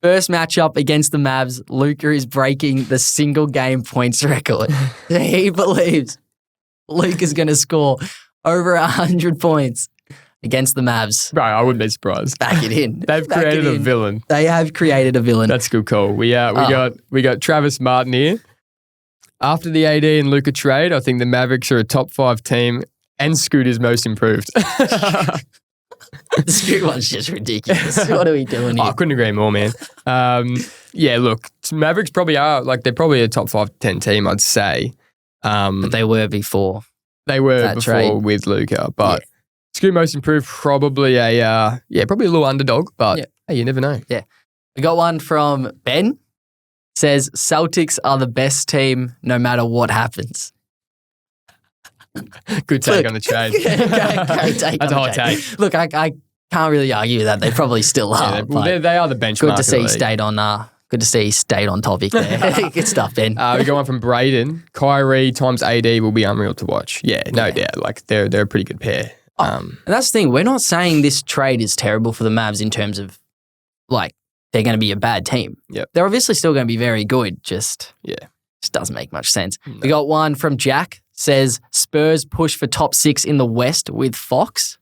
first matchup against the Mavs, Luka is breaking the single game points record. He believes Luka's going to score over 100 points against the Mavs.
Bro, I wouldn't be surprised.
Back it in.
They've created a villain.
They have created a villain.
That's a good call. We got Travis Martin here. After the AD and Luka trade, I think the Mavericks are a top 5 team, and Scoot is most improved.
The Scoot one's just ridiculous. What are we doing here?
I couldn't agree more, man. Look, Mavericks probably are they're probably a top 5 to 10 team, I'd say.
But they were before.
They were before
trade.
with Luka, but Scoot most improved, probably probably a little underdog, but hey, you never know.
Yeah. We got one from Ben. Says Celtics are the best team no matter what happens.
Good take on the trade.
Great take.
That's a hot take.
Look, I can't really argue with that. They probably still are.
They are the benchmark.
Good to see he stayed on. Good to see he stayed on topic there. Good stuff, Ben.
We got one from Braden. Kyrie times AD will be unreal to watch. Yeah, no doubt. Like they're a pretty good pair.
And that's the thing. We're not saying this trade is terrible for the Mavs in terms of like they're going to be a bad team.
Yep.
They're obviously still going to be very good. Just doesn't make much sense. No. We got one from Jack. Says Spurs push for top 6 in the West with Fox.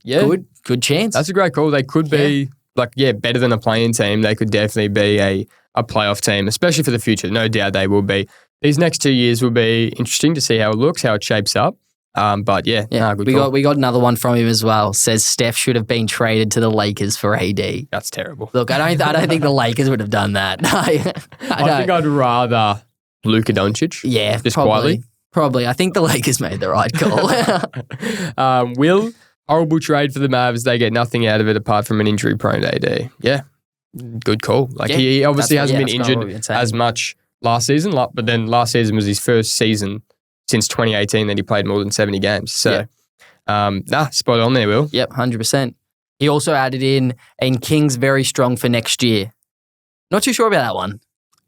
Yeah.
Good chance.
That's a great call. They could be better than a playing team. They could definitely be a playoff team, especially for the future. No doubt they will be. These next 2 years will be interesting to see how it looks, how it shapes up. Good call.
We got another one from him as well. Says Steph should have been traded to the Lakers for AD.
That's terrible.
Look, I don't think the Lakers would have done that. I
think I'd rather Luka Dončić.
Yeah,
just
probably.
Quietly.
I think the Lakers made the right call.
Will, horrible trade for the Mavs. They get nothing out of it apart from an injury-prone AD. Yeah, good call. He obviously hasn't been injured as much last season, but then last season was his first season since 2018 that he played more than 70 games. So, spot on there, Will.
Yep, 100%. He also added in, and King's very strong for next year. Not too sure about that one.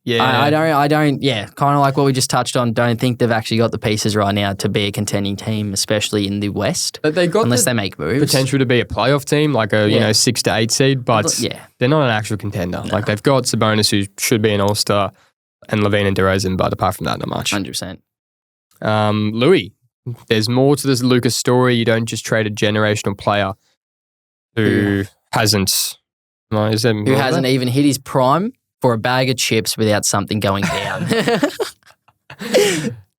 Yeah.
I don't, kind of like what we just touched on, don't think they've actually got the pieces right now to be a contending team, especially in the West.
But they got
unless they make moves.
Potential to be a playoff team, like a 6 to 8 seed, but they're not an actual contender. No. Like they've got Sabonis, who should be an All-Star, and LaVine and DeRozan, but apart from that, not much.
100%.
Louis, there's more to this Luka story. You don't just trade a generational player who hasn't
even hit his prime for a bag of chips without something going down.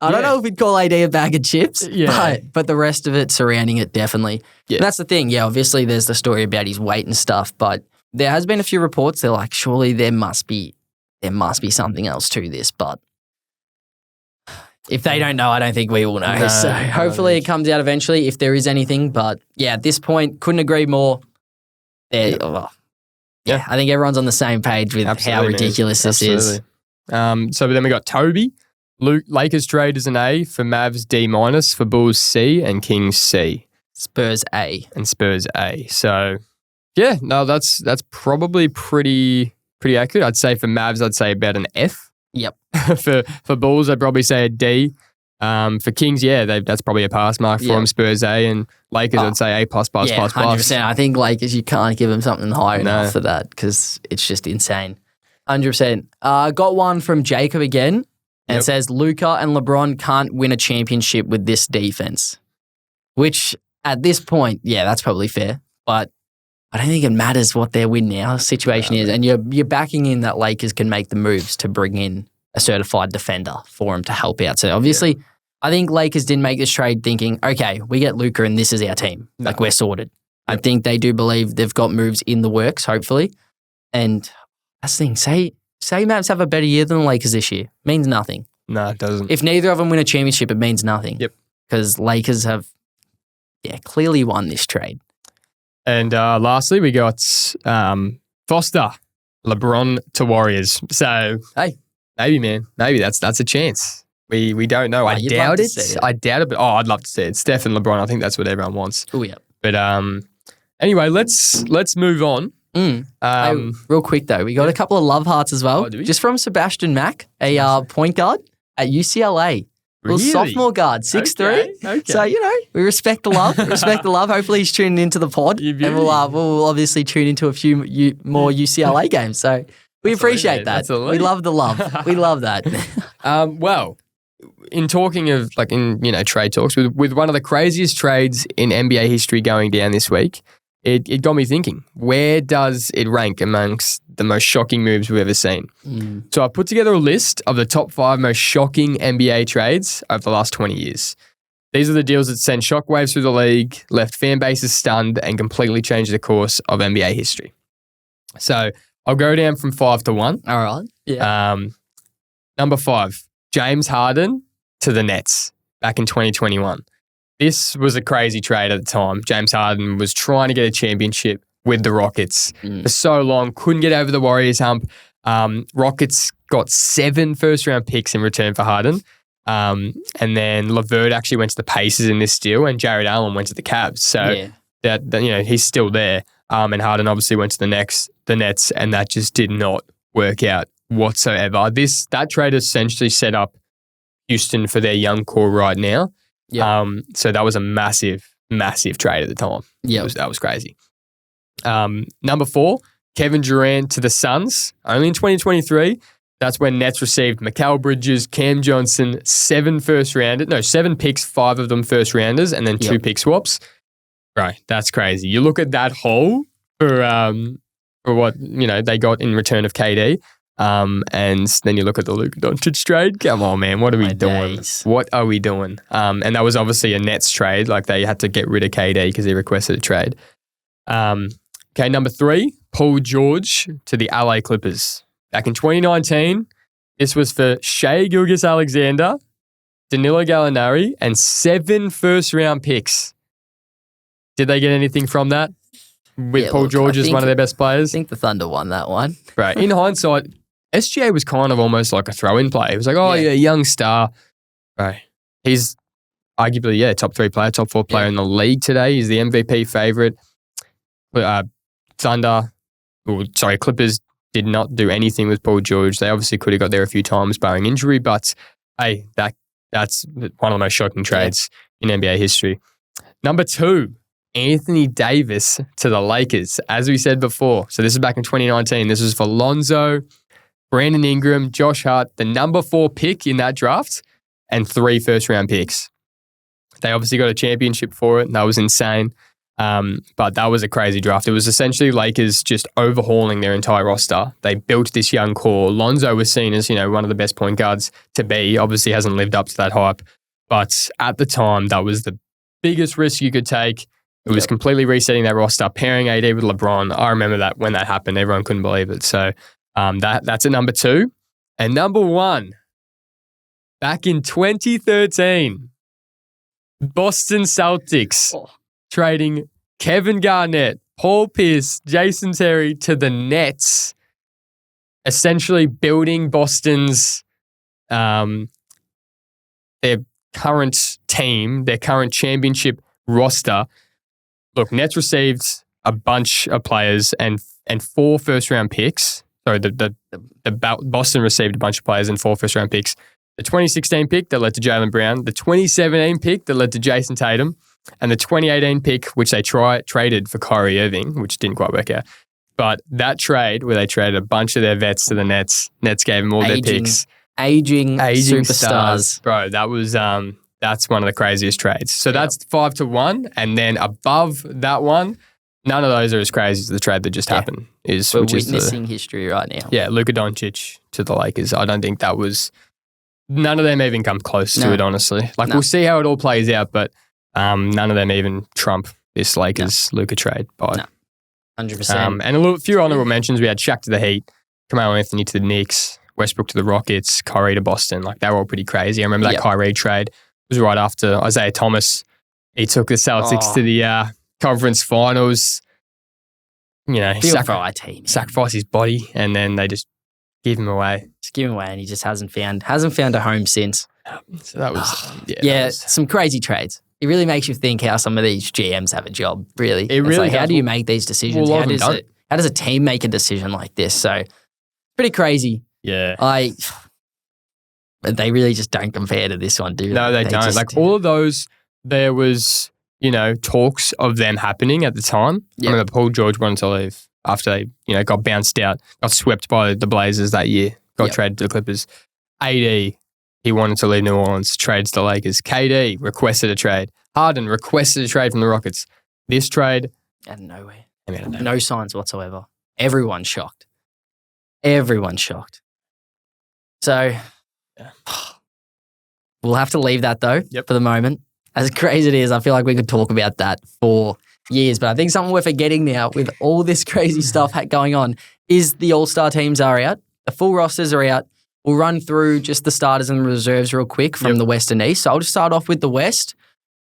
I don't know if we'd call AD a bag of chips, but the rest of it surrounding it, definitely. Yeah. And that's the thing. Yeah, obviously there's the story about his weight and stuff, but there has been a few reports. They're like, surely there must be something else to this, but if they don't know, I don't think we will know. No, so hopefully it comes out eventually if there is anything. But yeah, at this point, couldn't agree more. I think everyone's on the same page with how ridiculous this is.
So then we got Toby. Lakers trade is an A, for Mavs D-, for Bulls C, and Kings C.
Spurs A.
And Spurs A. So that's probably pretty accurate. I'd say for Mavs, I'd say about an F.
Yep.
for Bulls, I'd probably say a D. For Kings, that's probably a pass mark for them. Spurs A, and Lakers, I'd say A++++.
100%. I think Lakers, you can't give them something high enough for that because it's just insane. 100%. Got one from Jacob again. And it says Luka and LeBron can't win a championship with this defense. Which at this point, yeah, that's probably fair. But I don't think it matters what their win now situation is. And you're backing in that Lakers can make the moves to bring in a certified defender for him to help out. So obviously, I think Lakers didn't make this trade thinking, okay, we get Luka and this is our team. Like we're sorted. I think they do believe they've got moves in the works, hopefully. And that's the thing. Say Mavs have a better year than the Lakers this year. Means nothing.
No, it doesn't.
If neither of them win a championship, it means nothing.
Yep.
Because Lakers have, clearly won this trade.
And lastly, we got Foster, LeBron to Warriors. So, hey, maybe, man. Maybe that's a chance. We don't know. I doubt it. I doubt it, but I'd love to see it. Steph and LeBron, I think that's what everyone wants.
Oh, yeah.
But anyway, let's move on.
Hey, real quick, though, we got a couple of love hearts as well. Just from Sebastian Mack, a point guard at UCLA. Really? Sophomore guard, 6'3". Okay. So, we respect the love. Hopefully he's tuning into the pod. And we'll obviously tune into a few more UCLA games. So we appreciate that. We love the love. We love that.
Well, in talking of trade talks, with one of the craziest trades in NBA history going down this week, it got me thinking, where does it rank amongst the most shocking moves we've ever seen? So I put together a list of the top 5 most shocking NBA trades over the last 20 years. These are the deals that sent shockwaves through the league, left fan bases stunned, and completely changed the course of NBA history. So I'll go down from 5 to 1.
All right. Yeah.
Number 5, James Harden to the Nets back in 2021. This was a crazy trade at the time. James Harden was trying to get a championship with the Rockets for so long, couldn't get over the Warriors hump. Rockets got 7 first-round picks in return for Harden. And then LeVert actually went to the Pacers in this deal, and Jared Allen went to the Cavs. So that he's still there. And Harden obviously went to the Nets, and that just did not work out whatsoever. That trade essentially set up Houston for their young core right now. So that was a massive, massive trade at the time. Yeah, that was crazy. Number 4, Kevin Durant to the Suns. Only in 2023. That's when Nets received Mikal Bridges, Cam Johnson, 7 picks, 5 of them first rounders, and then 2 pick swaps. Right, that's crazy. You look at that haul for what they got in return of KD. And then you look at the Luka Dončić trade. Come on, man. What are we doing? What are we doing? And that was obviously a Nets trade. Like they had to get rid of KD because he requested a trade. Okay, number 3, Paul George to the LA Clippers. Back in 2019, this was for Shai Gilgeous-Alexander, Danilo Gallinari, and 7 first-round picks. Did they get anything from that? With Paul George as one of their best players?
I think the Thunder won that one.
Right. In hindsight, SGA was kind of almost like a throw-in play. It was like, young star. Right. He's arguably, top 3 player, top 4 player in the league today. He's the MVP favorite. Clippers did not do anything with Paul George. They obviously could have got there a few times barring injury, but hey, that's one of the most shocking trades in NBA history. Number 2, Anthony Davis to the Lakers, as we said before. So this is back in 2019. This was for Lonzo, Brandon Ingram, Josh Hart, the number 4 pick in that draft, and 3 first-round picks. They obviously got a championship for it, and that was insane. But that was a crazy draft. It was essentially Lakers just overhauling their entire roster. They built this young core. Lonzo was seen as, one of the best point guards to be. Obviously hasn't lived up to that hype. But at the time, that was the biggest risk you could take. It was completely resetting that roster, pairing AD with LeBron. I remember that when that happened, everyone couldn't believe it. So that's a number 2. And number 1, back in 2013, Boston Celtics trading Kevin Garnett, Paul Pierce, Jason Terry to the Nets, essentially building Boston's their current team, their current championship roster. Look, Nets received a bunch of players and 4 first-round picks. Sorry, the Boston received a bunch of players and 4 first-round picks. The 2016 pick that led to Jaylen Brown, the 2017 pick that led to Jason Tatum, and the 2018 pick, which they traded for Kyrie Irving, which didn't quite work out. But that trade, where they traded a bunch of their vets to the Nets gave them all their picks.
aging superstars.
Bro, that was that's one of the craziest trades. So that's 5-1, and then above that one, none of those are as crazy as the trade that just happened.
We're witnessing history right now.
Yeah, Luka Doncic to the Lakers. I don't think that was none of them even come close to it, honestly. We'll see how it all plays out, but none of them even trump this Lakers Luka trade by
100%.
and a few honorable mentions. We had Shaq to the Heat, Carmelo Anthony to the Knicks, Westbrook to the Rockets, Kyrie to Boston. They were all pretty crazy. I remember that Kyrie trade was right after Isaiah Thomas. He took the Celtics to the conference finals. Sacrifice his body, and then they just give him away.
Just give him away, and he just hasn't found a home since.
So that was
some crazy trades. It really makes you think how some of these GMs have a job. Really, how do you make these decisions? How does a team make a decision like this? So pretty crazy.
Yeah,
but they really just don't compare to this one, do they?
No, they don't. All of those, there was talks of them happening at the time. Yep. I remember Paul George wanted to leave after they got bounced out, got swept by the Blazers that year, got traded to the Clippers. AD, he wanted to leave New Orleans, trades to the Lakers. KD requested a trade. Harden requested a trade from the Rockets. This trade
out of nowhere. No signs whatsoever. Everyone's shocked. So we'll have to leave that though for the moment. As crazy as it is, I feel like we could talk about that for years. But I think something we're forgetting now with all this crazy stuff going on is the All-Star teams are out. The full rosters are out. We'll run through just the starters and reserves real quick from the West and East. So I'll just start off with the West.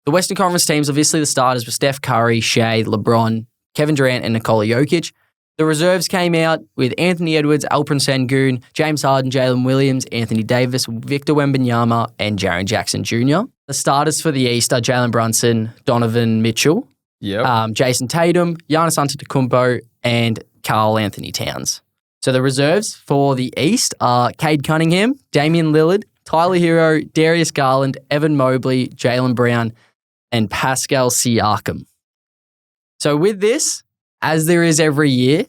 The Western Conference teams, obviously the starters were Steph Curry, Shea, LeBron, Kevin Durant, and Nikola Jokic. The reserves came out with Anthony Edwards, Alperen Sengun, James Harden, Jalen Williams, Anthony Davis, Victor Wembanyama, and Jaren Jackson Jr. The starters for the East are Jalen Brunson, Donovan Mitchell, Jason Tatum, Giannis Antetokounmpo, and Karl Anthony Towns. So the reserves for the East are Cade Cunningham, Damian Lillard, Tyler Hero, Darius Garland, Evan Mobley, Jaylen Brown, and Pascal Siakam. So with this, as there is every year,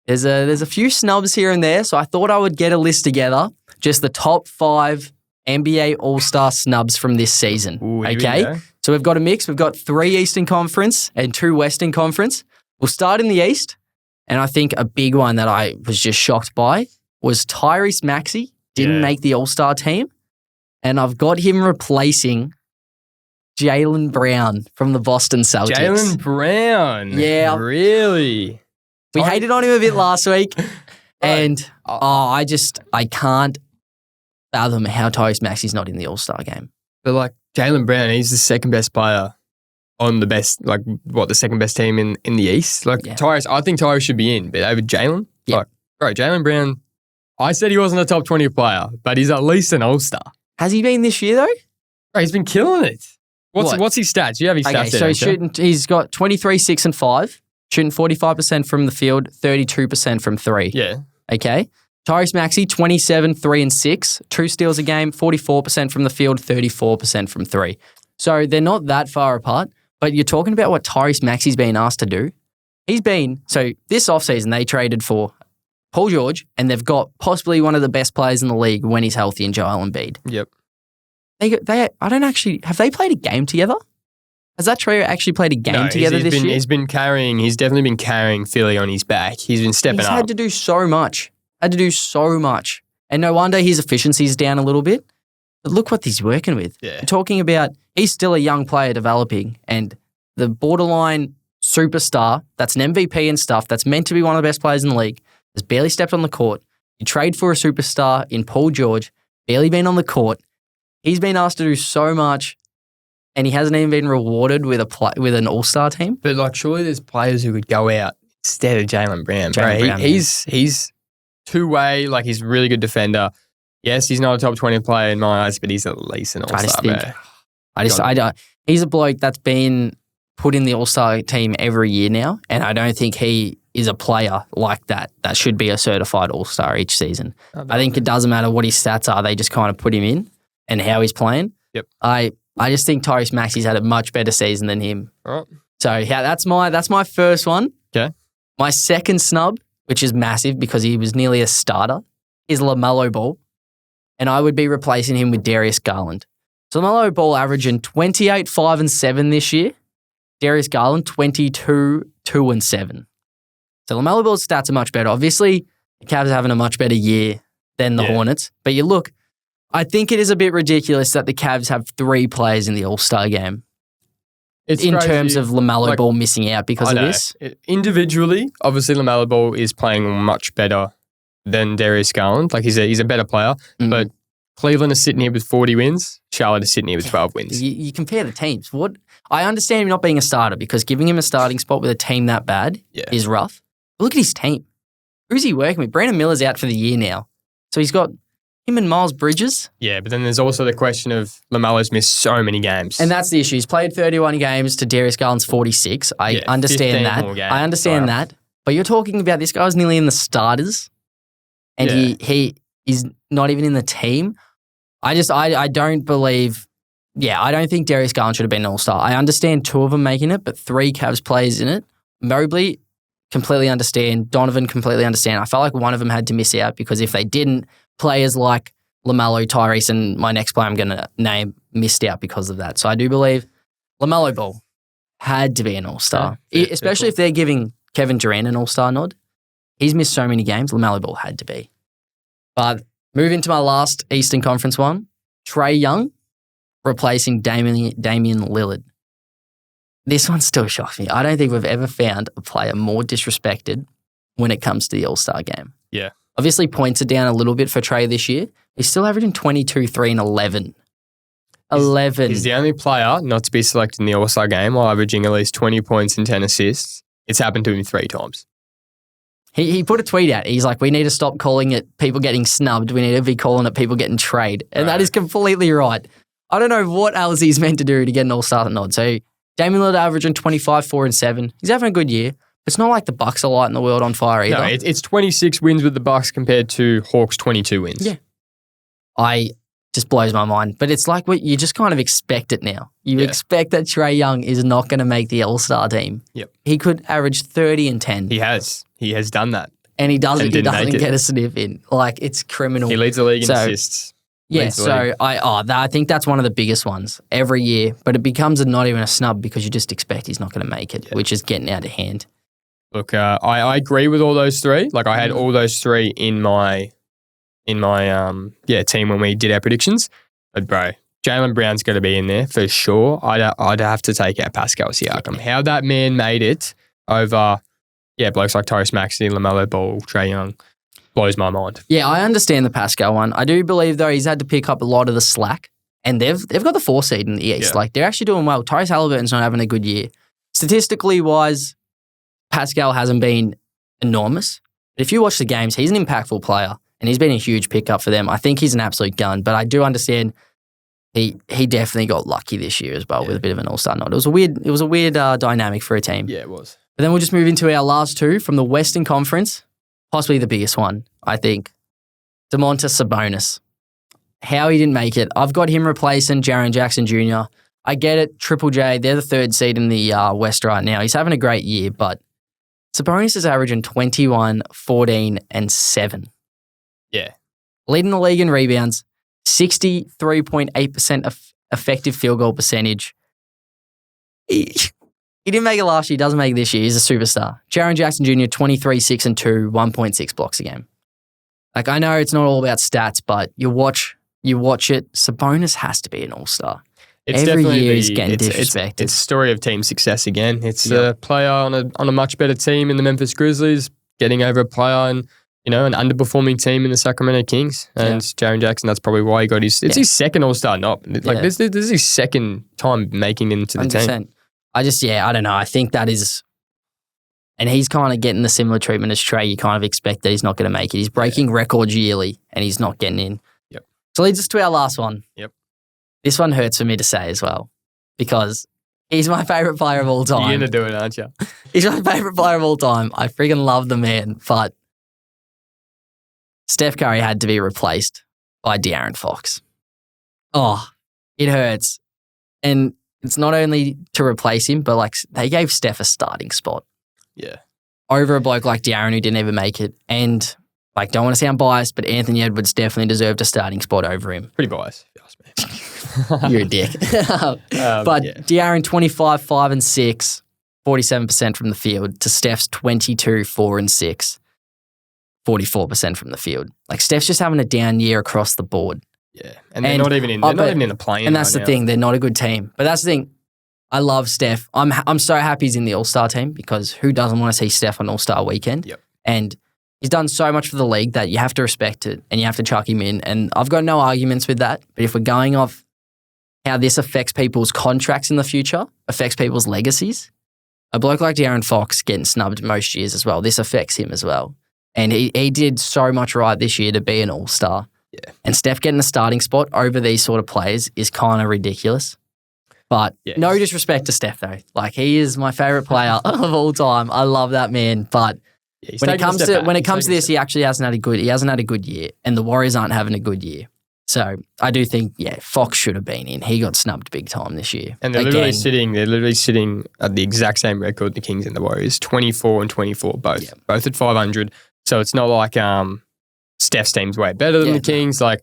there's a few snubs here and there. So I thought I would get a list together, just the top 5 NBA All-Star snubs from this season.
Ooh,
okay? So we've got a mix. We've got 3 Eastern Conference and 2 Western Conference. We'll start in the East. And I think a big one that I was just shocked by was Tyrese Maxey didn't make the All-Star team. And I've got him replacing Jaylen Brown from the Boston Celtics.
Jaylen Brown?
Yeah.
Really?
We hated on him a bit last week. And I can't fathom how Tyrese Maxey's not in the All-Star game.
But Jaylen Brown, he's the second best player on the best, the second best team in the East. Tyrese, I think Tyrese should be in, but over Jaylen?
Yeah.
Jaylen Brown, I said he wasn't a top 20 player, but he's at least an All-Star.
Has he been this year, though?
Bro, he's been killing it. What's his stats? You have his stats there.
So he's got 23, 6, and 5, shooting 45% from the field, 32% from 3.
Yeah.
Okay. Tyrese Maxey, 27, 3, and 6, 2 steals a game, 44% from the field, 34% from 3. So they're not that far apart, but you're talking about what Tyrese Maxey's been asked to do. So this offseason, they traded for Paul George, and they've got possibly one of the best players in the league when he's healthy in Joel Embiid.
Yep.
Have they played a game together? Has that trio actually played a game together this year?
He's definitely been carrying Philly on his back. He's been stepping up.
He's had to do so much. And no wonder his efficiency's down a little bit. But look what he's working with.
Yeah.
You're talking about he's still a young player developing, and the borderline superstar that's an MVP and stuff that's meant to be one of the best players in the league has barely stepped on the court. You trade for a superstar in Paul George, barely been on the court. He's been asked to do so much, and he hasn't even been rewarded with an All-Star team.
But surely there's players who could go out instead of Jaylen Brown. He's two-way, he's a really good defender. Yes, he's not a top 20 player in my eyes, but he's at least an All-Star.
He's a bloke that's been put in the All-Star team every year now, and I don't think he is a player like that should be a certified All-Star each season. I think it doesn't matter what his stats are, they just kind of put him in and how he's playing.
Yep.
I just think Tyrese Maxey's had a much better season than him.
All right.
So yeah, that's my first one.
Okay.
My second snub, which is massive because he was nearly a starter, is LaMelo Ball. and I would be replacing him with Darius Garland. So LaMelo Ball averaging 28, 5, and 7 this year. Darius Garland, 22, 2, and 7. So LaMelo Ball's stats are much better. Obviously, the Cavs are having a much better year than the Hornets. But you look, I think it is a bit ridiculous that the Cavs have 3 players in the All-Star game.
It's
in
crazy.
Terms of LaMelo Ball missing out because of this.
Individually, obviously LaMelo Ball is playing much better than Darius Garland. Like he's a better player. But Cleveland is sitting here with 40 wins. Charlotte is sitting here with 12 wins.
You compare the teams. I understand him not being a starter because giving him a starting spot with a team that bad is rough. But look at his team. Who's he working with? Brandon Miller's out for the year now. So he's got him and Miles Bridges. Yeah,
but then there's also the question of LaMelo's missed so many games.
And that's the issue. He's played 31 games to Darius Garland's 46. I understand that. I understand that. But you're talking about this guy was nearly in the starters and he is not even in the team. I don't believe, I don't think Darius Garland should have been an All-Star. I understand 2 of them making it, but 3 Cavs players in it. Mobley, completely understand. Donovan, completely understand. I felt like one of them had to miss out because if they didn't, players like LaMelo, Tyrese, and my next player I'm going to name missed out because of that. So I do believe LaMelo Ball had to be an All-Star, especially if they're giving Kevin Durant an All-Star nod. He's missed so many games. LaMelo Ball had to be. But moving to my last Eastern Conference one, Trae Young replacing Damian Lillard. This one still shocks me. I don't think we've ever found a player more disrespected when it comes to the All-Star game.
Yeah.
Obviously, points are down a little bit for Trae this year. He's still averaging 22, 3, and 11. 11.
He's the only player not to be selected in the All-Star game while averaging at least 20 points and 10 assists. It's happened to him 3 times.
He put a tweet out. He's like, we need to stop calling it people getting snubbed. We need to be calling it people getting traded. And that is completely right. I don't know what else he's meant to do to get an All-Star nod. So Damian Lillard averaging 25, 4, and 7. He's having a good year. It's not like the Bucks are lighting the world on fire either.
No, it's 26 wins with the Bucks compared to Hawks' 22 wins.
Yeah. Just blows my mind. But it's like you just kind of expect it now. You expect that Trae Young is not going to make the All-Star team.
Yep.
He could average 30 and 10.
He has. He has done that.
And he doesn't get a sniff in. Like, it's criminal.
He leads the league in assists.
Yeah, so I think that's one of the biggest ones every year. But it becomes not even a snub because you just expect he's not going to make it, which is getting out of hand.
Look, I agree with all those 3. Like, I had all those 3 in my team when we did our predictions. But bro, Jaylen Brown's got to be in there for sure. I'd have to take out Pascal Siakam. How that man made it over blokes like Tyrese Maxey, LaMelo Ball, Trae Young blows my mind. Yeah,
I understand the Pascal one. I do believe though he's had to pick up a lot of the slack, and they've got the 4 seed in the East. Yeah. Like they're actually doing well. Tyrese Halliburton's not having a good year. Statistically wise, Pascal hasn't been enormous. But if you watch the games, he's an impactful player. And he's been a huge pickup for them. I think he's an absolute gun, but I do understand he definitely got lucky this year as well with a bit of an All-Star nod. It was a weird dynamic for a team.
Yeah, it was.
But then we'll just move into our last 2 from the Western Conference, possibly the biggest one, I think. Domantas Sabonis. How he didn't make it. I've got him replacing Jaren Jackson Jr. I get it, Triple J, they're the 3rd seed in the West right now. He's having a great year, but Sabonis is averaging 21, 14, and 7.
Yeah.
Leading the league in rebounds, 63.8% effective field goal percentage. He didn't make it last year, doesn't make it this year. He's a superstar. Jaren Jackson Jr., 23, 6, and 2, 1.6 blocks a game. Like, I know it's not all about stats, but you watch it. Sabonis has to be an All-Star. Every year he's getting disrespected.
It's a story of team success again. It's a player on a much better team in the Memphis Grizzlies, getting over a player and an underperforming team in the Sacramento Kings. And Jaren Jackson, that's probably why he got his second All-Star nod. Like, this is his second time making it into the 100%. Team.
I don't know. I think that is, and he's kind of getting the similar treatment as Trae. You kind of expect that he's not going to make it. He's breaking records yearly and he's not getting in.
Yep.
So leads us to our last one.
Yep.
This one hurts for me to say as well because he's my favorite player of all time.
You're going to do it, aren't you?
He's my favorite player of all time. I freaking love the man, but Steph Curry had to be replaced by De'Aaron Fox. Oh, it hurts. And it's not only to replace him, but like they gave Steph a starting spot.
Yeah.
Over a bloke like De'Aaron who didn't even make it. And like, don't want to sound biased, but Anthony Edwards definitely deserved a starting spot over him.
Pretty biased, if you ask me.
You're a dick. De'Aaron, 25, 5 and 6, 47% from the field, to Steph's 22, 4 and 6, 44% from the field. Like, Steph's just having a down year across the board.
Yeah, and they're not even in the play-in.
And that's the thing; they're not a good team. But that's the thing. I love Steph. I'm so happy he's in the All-Star team, because who doesn't want to see Steph on All-Star weekend?
Yep.
And he's done so much for the league that you have to respect it and you have to chuck him in. And I've got no arguments with that. But if we're going off how this affects people's contracts in the future, affects people's legacies, a bloke like De'Aaron Fox getting snubbed most years as well, this affects him as well. And he did so much right this year to be an All-Star.
Yeah.
And Steph getting a starting spot over these sort of players is kind of ridiculous. But no disrespect to Steph, though. Like, he is my favorite player of all time. I love that man. But when it comes to this, he actually hasn't had a good year, and the Warriors aren't having a good year. So I do think, Fox should have been in. He got snubbed big time this year.
And they're literally sitting at the exact same record, the Kings and the Warriors, 24 and 24, both at 500. So it's not like Steph's team's way better than the Kings. Like,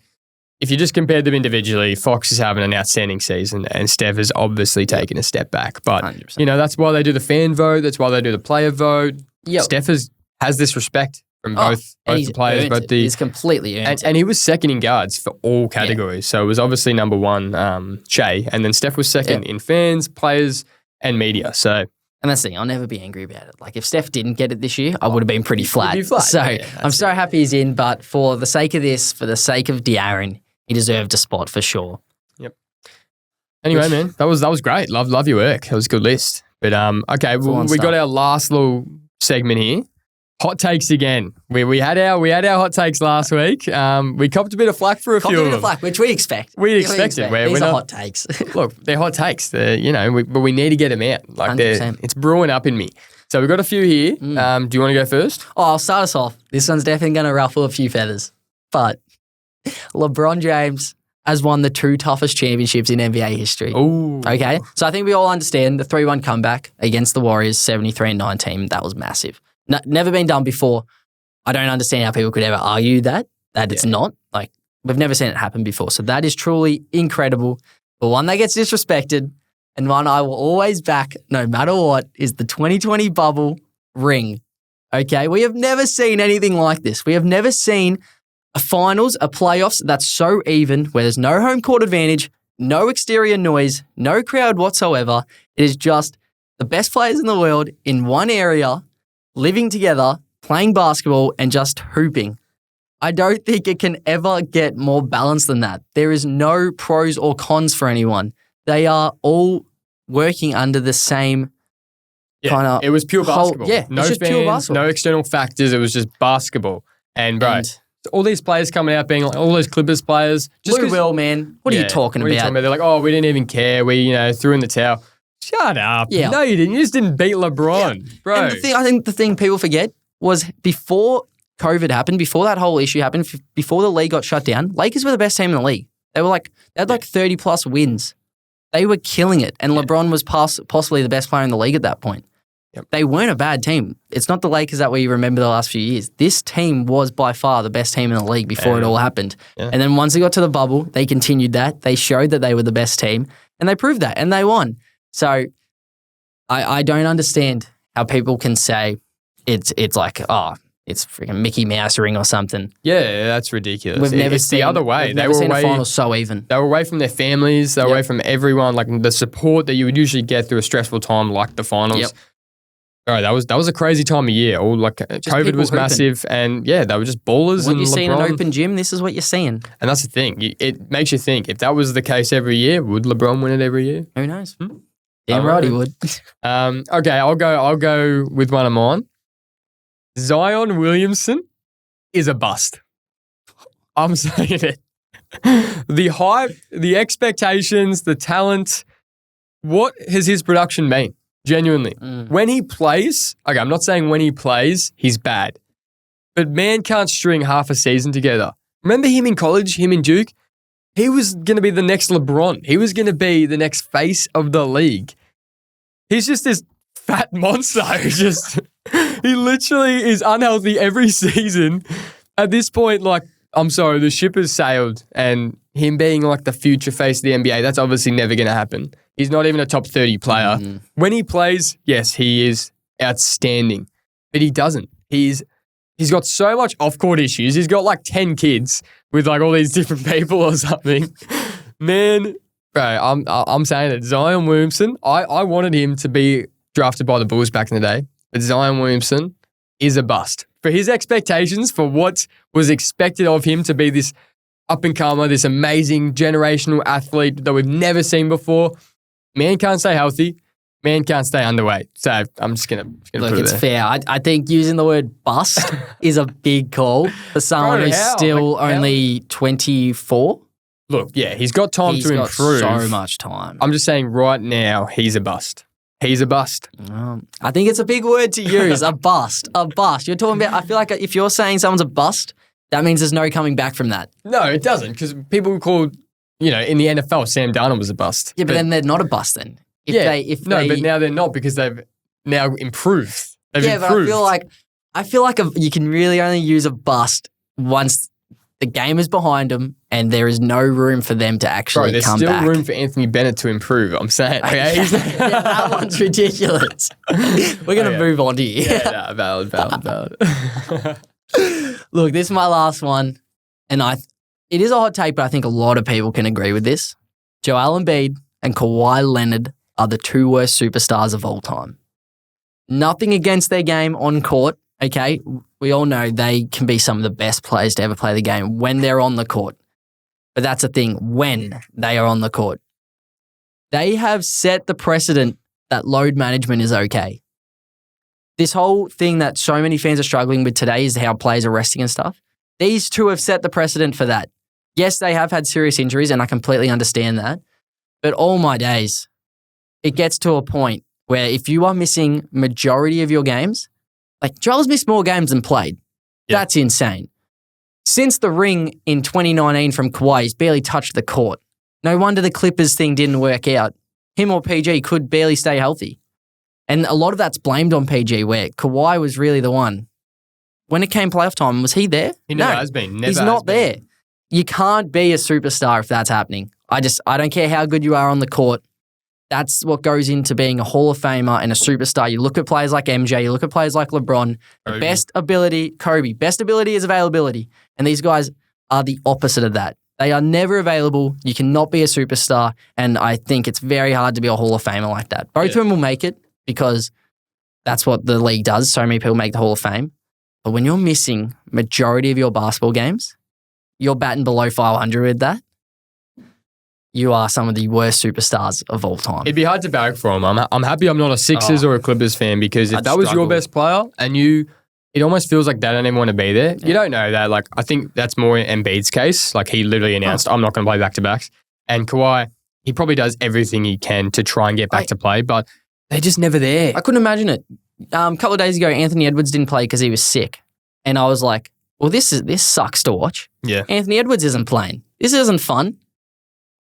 if you just compared them individually, Fox is having an outstanding season, and Steph has obviously taken a step back. But 100%. That's why they do the fan vote. That's why they do the player vote. Yep. Steph has this respect from both the players.
He's completely earned it.
And he was second in guards for all categories. So it was obviously number one, Shea, and then Steph was second in fans, players, and media. So.
And that's the thing, I'll never be angry about it. Like, if Steph didn't get it this year, I would have been pretty flat. So I'm so happy he's in, but for the sake of this, for the sake of De'Aaron, he deserved a spot for sure.
Yep. Anyway, man, that was great. Love your work. That was a good list. But okay, we got our last little segment here. Hot takes again. We had our hot takes last week. We copped a bit of flack for a few of them.
Which we expect.
We expect it.
These are hot takes.
Look, they're hot takes. But we need to get them out. Like,
100%.
It's brewing up in me. So we've got a few here. Do you want to go first?
Oh, I'll start us off. This one's definitely going to ruffle a few feathers. But LeBron James has won the 2 toughest championships in NBA history.
Ooh.
Okay? So I think we all understand the 3-1 comeback against the Warriors, 73-19. That was massive. Never been done before. I don't understand how people could ever argue that it's not. Like, we've never seen it happen before. So that is truly incredible. But one that gets disrespected, and one I will always back no matter what, is the 2020 bubble ring. Okay? We have never seen anything like this. We have never seen a finals, a playoffs that's so even, where there's no home court advantage, no exterior noise, no crowd whatsoever. It is just the best players in the world in one area, living together, playing basketball, and just hooping. I don't think it can ever get more balanced than that. There is no pros or cons for anyone. They are all working under the same kind of...
It was pure basketball.
No fans, pure basketball.
No external factors. It was just basketball. And all these players coming out being like, all those Clippers players.
Blue Will, man. What are you talking about?
They're like, we didn't even care. We, threw in the towel. Shut up.
Yeah.
No, you didn't. You just didn't beat LeBron, bro.
And I think the thing people forget was before COVID happened, before that whole issue happened, before the league got shut down, Lakers were the best team in the league. They had 30 plus wins. They were killing it. And LeBron was possibly the best player in the league at that point.
Yep.
They weren't a bad team. It's not the Lakers that we remember the last few years. This team was by far the best team in the league before it all happened. Yeah. And then once they got to the bubble, they continued that. They showed that they were the best team, and they proved that, and they won. So I don't understand how people can say it's like, it's freaking Mickey Mouse ring or something.
Yeah, that's ridiculous.
We've never seen
the other way.
We've never seen a final so even.
They were away from their families. They were away from everyone, like the support that you would usually get through a stressful time like the finals.
Yep.
All right, that was a crazy time of year. COVID was massive, and they were just ballers.
What
and
you see in
LeBron.
an open gym, this is what you're seeing.
And that's the thing. It makes you think, if that was the case every year, would LeBron win it every year?
Who knows? Damn right he would.
Okay, I'll go with one of mine. Zion Williamson is a bust. I'm saying it. The hype, the expectations, the talent. What has his production been? Genuinely. When he plays, I'm not saying when he plays, he's bad. But man can't string half a season together. Remember him in college, him in Duke? He was going to be the next LeBron. He was going to be the next face of the league. He's just this fat monster. He literally is unhealthy every season. At this point, like, I'm sorry, the ship has sailed, and him being like the future face of the NBA, that's obviously never going to happen. He's not even a top 30 player. When he plays, yes, he is outstanding, but he doesn't. He's got so much off-court issues. He's got like 10 kids with like all these different people or something. Man, bro, I'm saying it. Zion Williamson, I wanted him to be drafted by the Bulls back in the day, but Zion Williamson is a bust. For his expectations, for what was expected of him to be this up-and-comer, this amazing generational athlete that we've never seen before, man can't stay healthy, man can't stay underweight. So I'm just gonna
Look,
put it
it's
there.
fair. I think using the word bust is a big call for someone
Bro,
who's
how?
still
Like, how?
only 24.
Look, yeah, he's got time
He's
to
got
improve.
so much time.
I'm just saying right now, he's a bust. He's a bust.
I think it's a big word to use, a bust. A bust. You're talking about, I feel like if you're saying someone's a bust, that means there's no coming back from that.
No, it doesn't, because people called, in the NFL, Sam Darnold was a bust.
Yeah, but then they're not a bust then. If
but
they,
now they're not because they've now improved. They've
yeah,
improved.
but I feel like you can really only use a bust once the game is behind them and there is no room for them to actually
there's
come
still
back.
room for Anthony Bennett to improve. I'm saying. Okay?
Yeah, that one's ridiculous. We're going to move on to you.
Yeah, valid.
Look, this is my last one, and it is a hot take, but I think a lot of people can agree with this. Joel Embiid and Kawhi Leonard are the two worst superstars of all time. Nothing against their game on court, okay? We all know they can be some of the best players to ever play the game when they're on the court. But that's the thing, when they are on the court. They have set the precedent that load management is okay. This whole thing that so many fans are struggling with today is how players are resting and stuff. These two have set the precedent for that. Yes, they have had serious injuries, and I completely understand that. But all my days, it gets to a point where if you are missing majority of your games, like Joel's missed more games than played.
Yeah.
That's insane. Since the ring in 2019 from Kawhi, he's barely touched the court. No wonder the Clippers thing didn't work out. Him or PG could barely stay healthy. And a lot of that's blamed on PG, where Kawhi was really the one. When it came playoff time, was he there?
He never has been. Never
He's
has
not
been.
there. You can't be a superstar if that's happening. I don't care how good you are on the court. That's what goes into being a Hall of Famer and a superstar. You look at players like MJ, you look at players like LeBron. The best ability is availability. And these guys are the opposite of that. They are never available. You cannot be a superstar. And I think it's very hard to be a Hall of Famer like that. Both of them will make it because that's what the league does. So many people make the Hall of Fame. But when you're missing majority of your basketball games, you're batting below 500 with that, you are some of the worst superstars of all time.
It'd be hard to barrack for him. I'm happy I'm not a Sixers or a Clippers fan, because if
I'd
that was
struggle.
your best player and it almost feels like they don't even want to be there. Yeah. You don't know that. Like, I think that's more in Embiid's case. Like, he literally announced, I'm not going to play back-to-backs. And Kawhi, he probably does everything he can to try and get back to play, but they're just never there.
I couldn't imagine it. A couple of days ago, Anthony Edwards didn't play because he was sick. And I was like, well, this sucks to watch.
Yeah.
Anthony Edwards isn't playing. This isn't fun.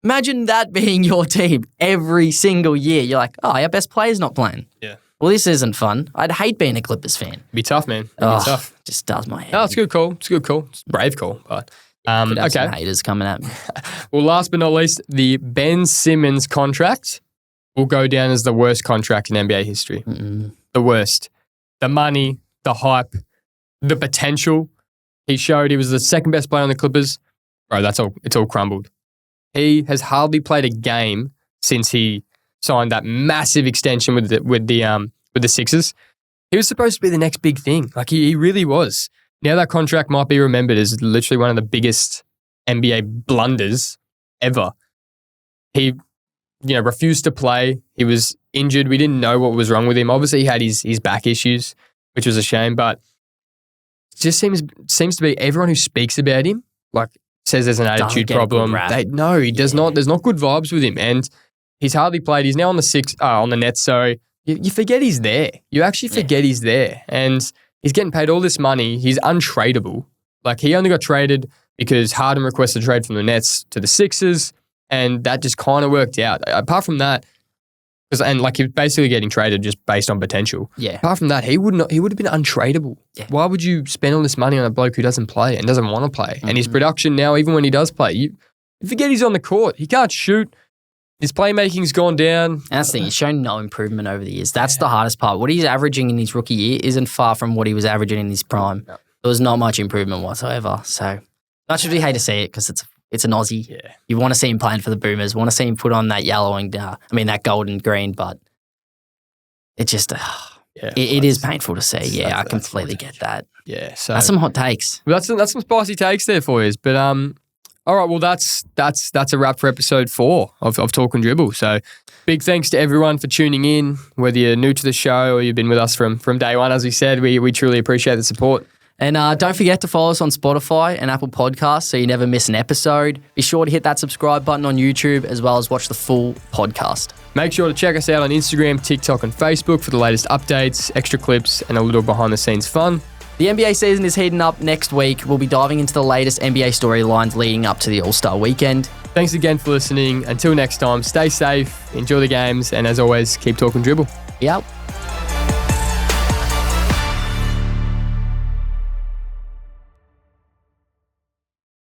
Imagine that being your team every single year. You're like, oh, our best player's not playing.
Yeah.
Well, this isn't fun. I'd hate being a Clippers fan.
It'd be tough, man. It'd be tough.
Just does my head.
No, it's a good call. It's a good call. It's a brave call. But
Could have some
okay.
haters coming at me.
Well, last but not least, the Ben Simmons contract will go down as the worst contract in NBA history. The worst. The money, the hype, the potential. He showed he was the second best player on the Clippers. Bro, it's all crumbled. He has hardly played a game since he signed that massive extension with the Sixers. He was supposed to be the next big thing. Like, he really was. Now that contract might be remembered as literally one of the biggest NBA blunders ever. He, refused to play. He was injured. We didn't know what was wrong with him. Obviously, he had his back issues, which was a shame. But it just seems to be everyone who speaks about him, like, says there's an attitude problem. No, he does not. There's not good vibes with him, and he's hardly played. He's now on the Nets. So you forget he's there. You actually forget he's there, and he's getting paid all this money. He's untradeable. Like, he only got traded because Harden requested a trade from the Nets to the Sixers, and that just kind of worked out. Apart from that, And like, he was basically getting traded just based on potential.
Yeah.
Apart from that, he would have been untradeable.
Yeah.
Why would you spend all this money on a bloke who doesn't play and doesn't want to play? And his production now, even when he does play, you forget he's on the court. He can't shoot. His playmaking's gone down.
And that's the thing. He's shown no improvement over the years. That's the hardest part. What he's averaging in his rookie year isn't far from what he was averaging in his prime.
No.
There was not much improvement whatsoever. So much as we hate to see it because it's an Aussie.
Yeah.
You want to see him playing for the Boomers. Want to see him put on that yellow and that gold and green. But it just it is painful to see. Yeah, I completely get that.
Yeah. So
That's some hot takes.
that's some spicy takes there for you. But all right, well that's a wrap for episode 4 of Talk and Dribble. So big thanks to everyone for tuning in, whether you're new to the show or you've been with us from day one. As we said, we truly appreciate the support.
And don't forget to follow us on Spotify and Apple Podcasts so you never miss an episode. Be sure to hit that subscribe button on YouTube as well as watch the full podcast.
Make sure to check us out on Instagram, TikTok, and Facebook for the latest updates, extra clips, and a little behind-the-scenes fun.
The NBA season is heating up next week. We'll be diving into the latest NBA storylines leading up to the All-Star weekend.
Thanks again for listening. Until next time, stay safe, enjoy the games, and as always, keep talking dribble.
Yep.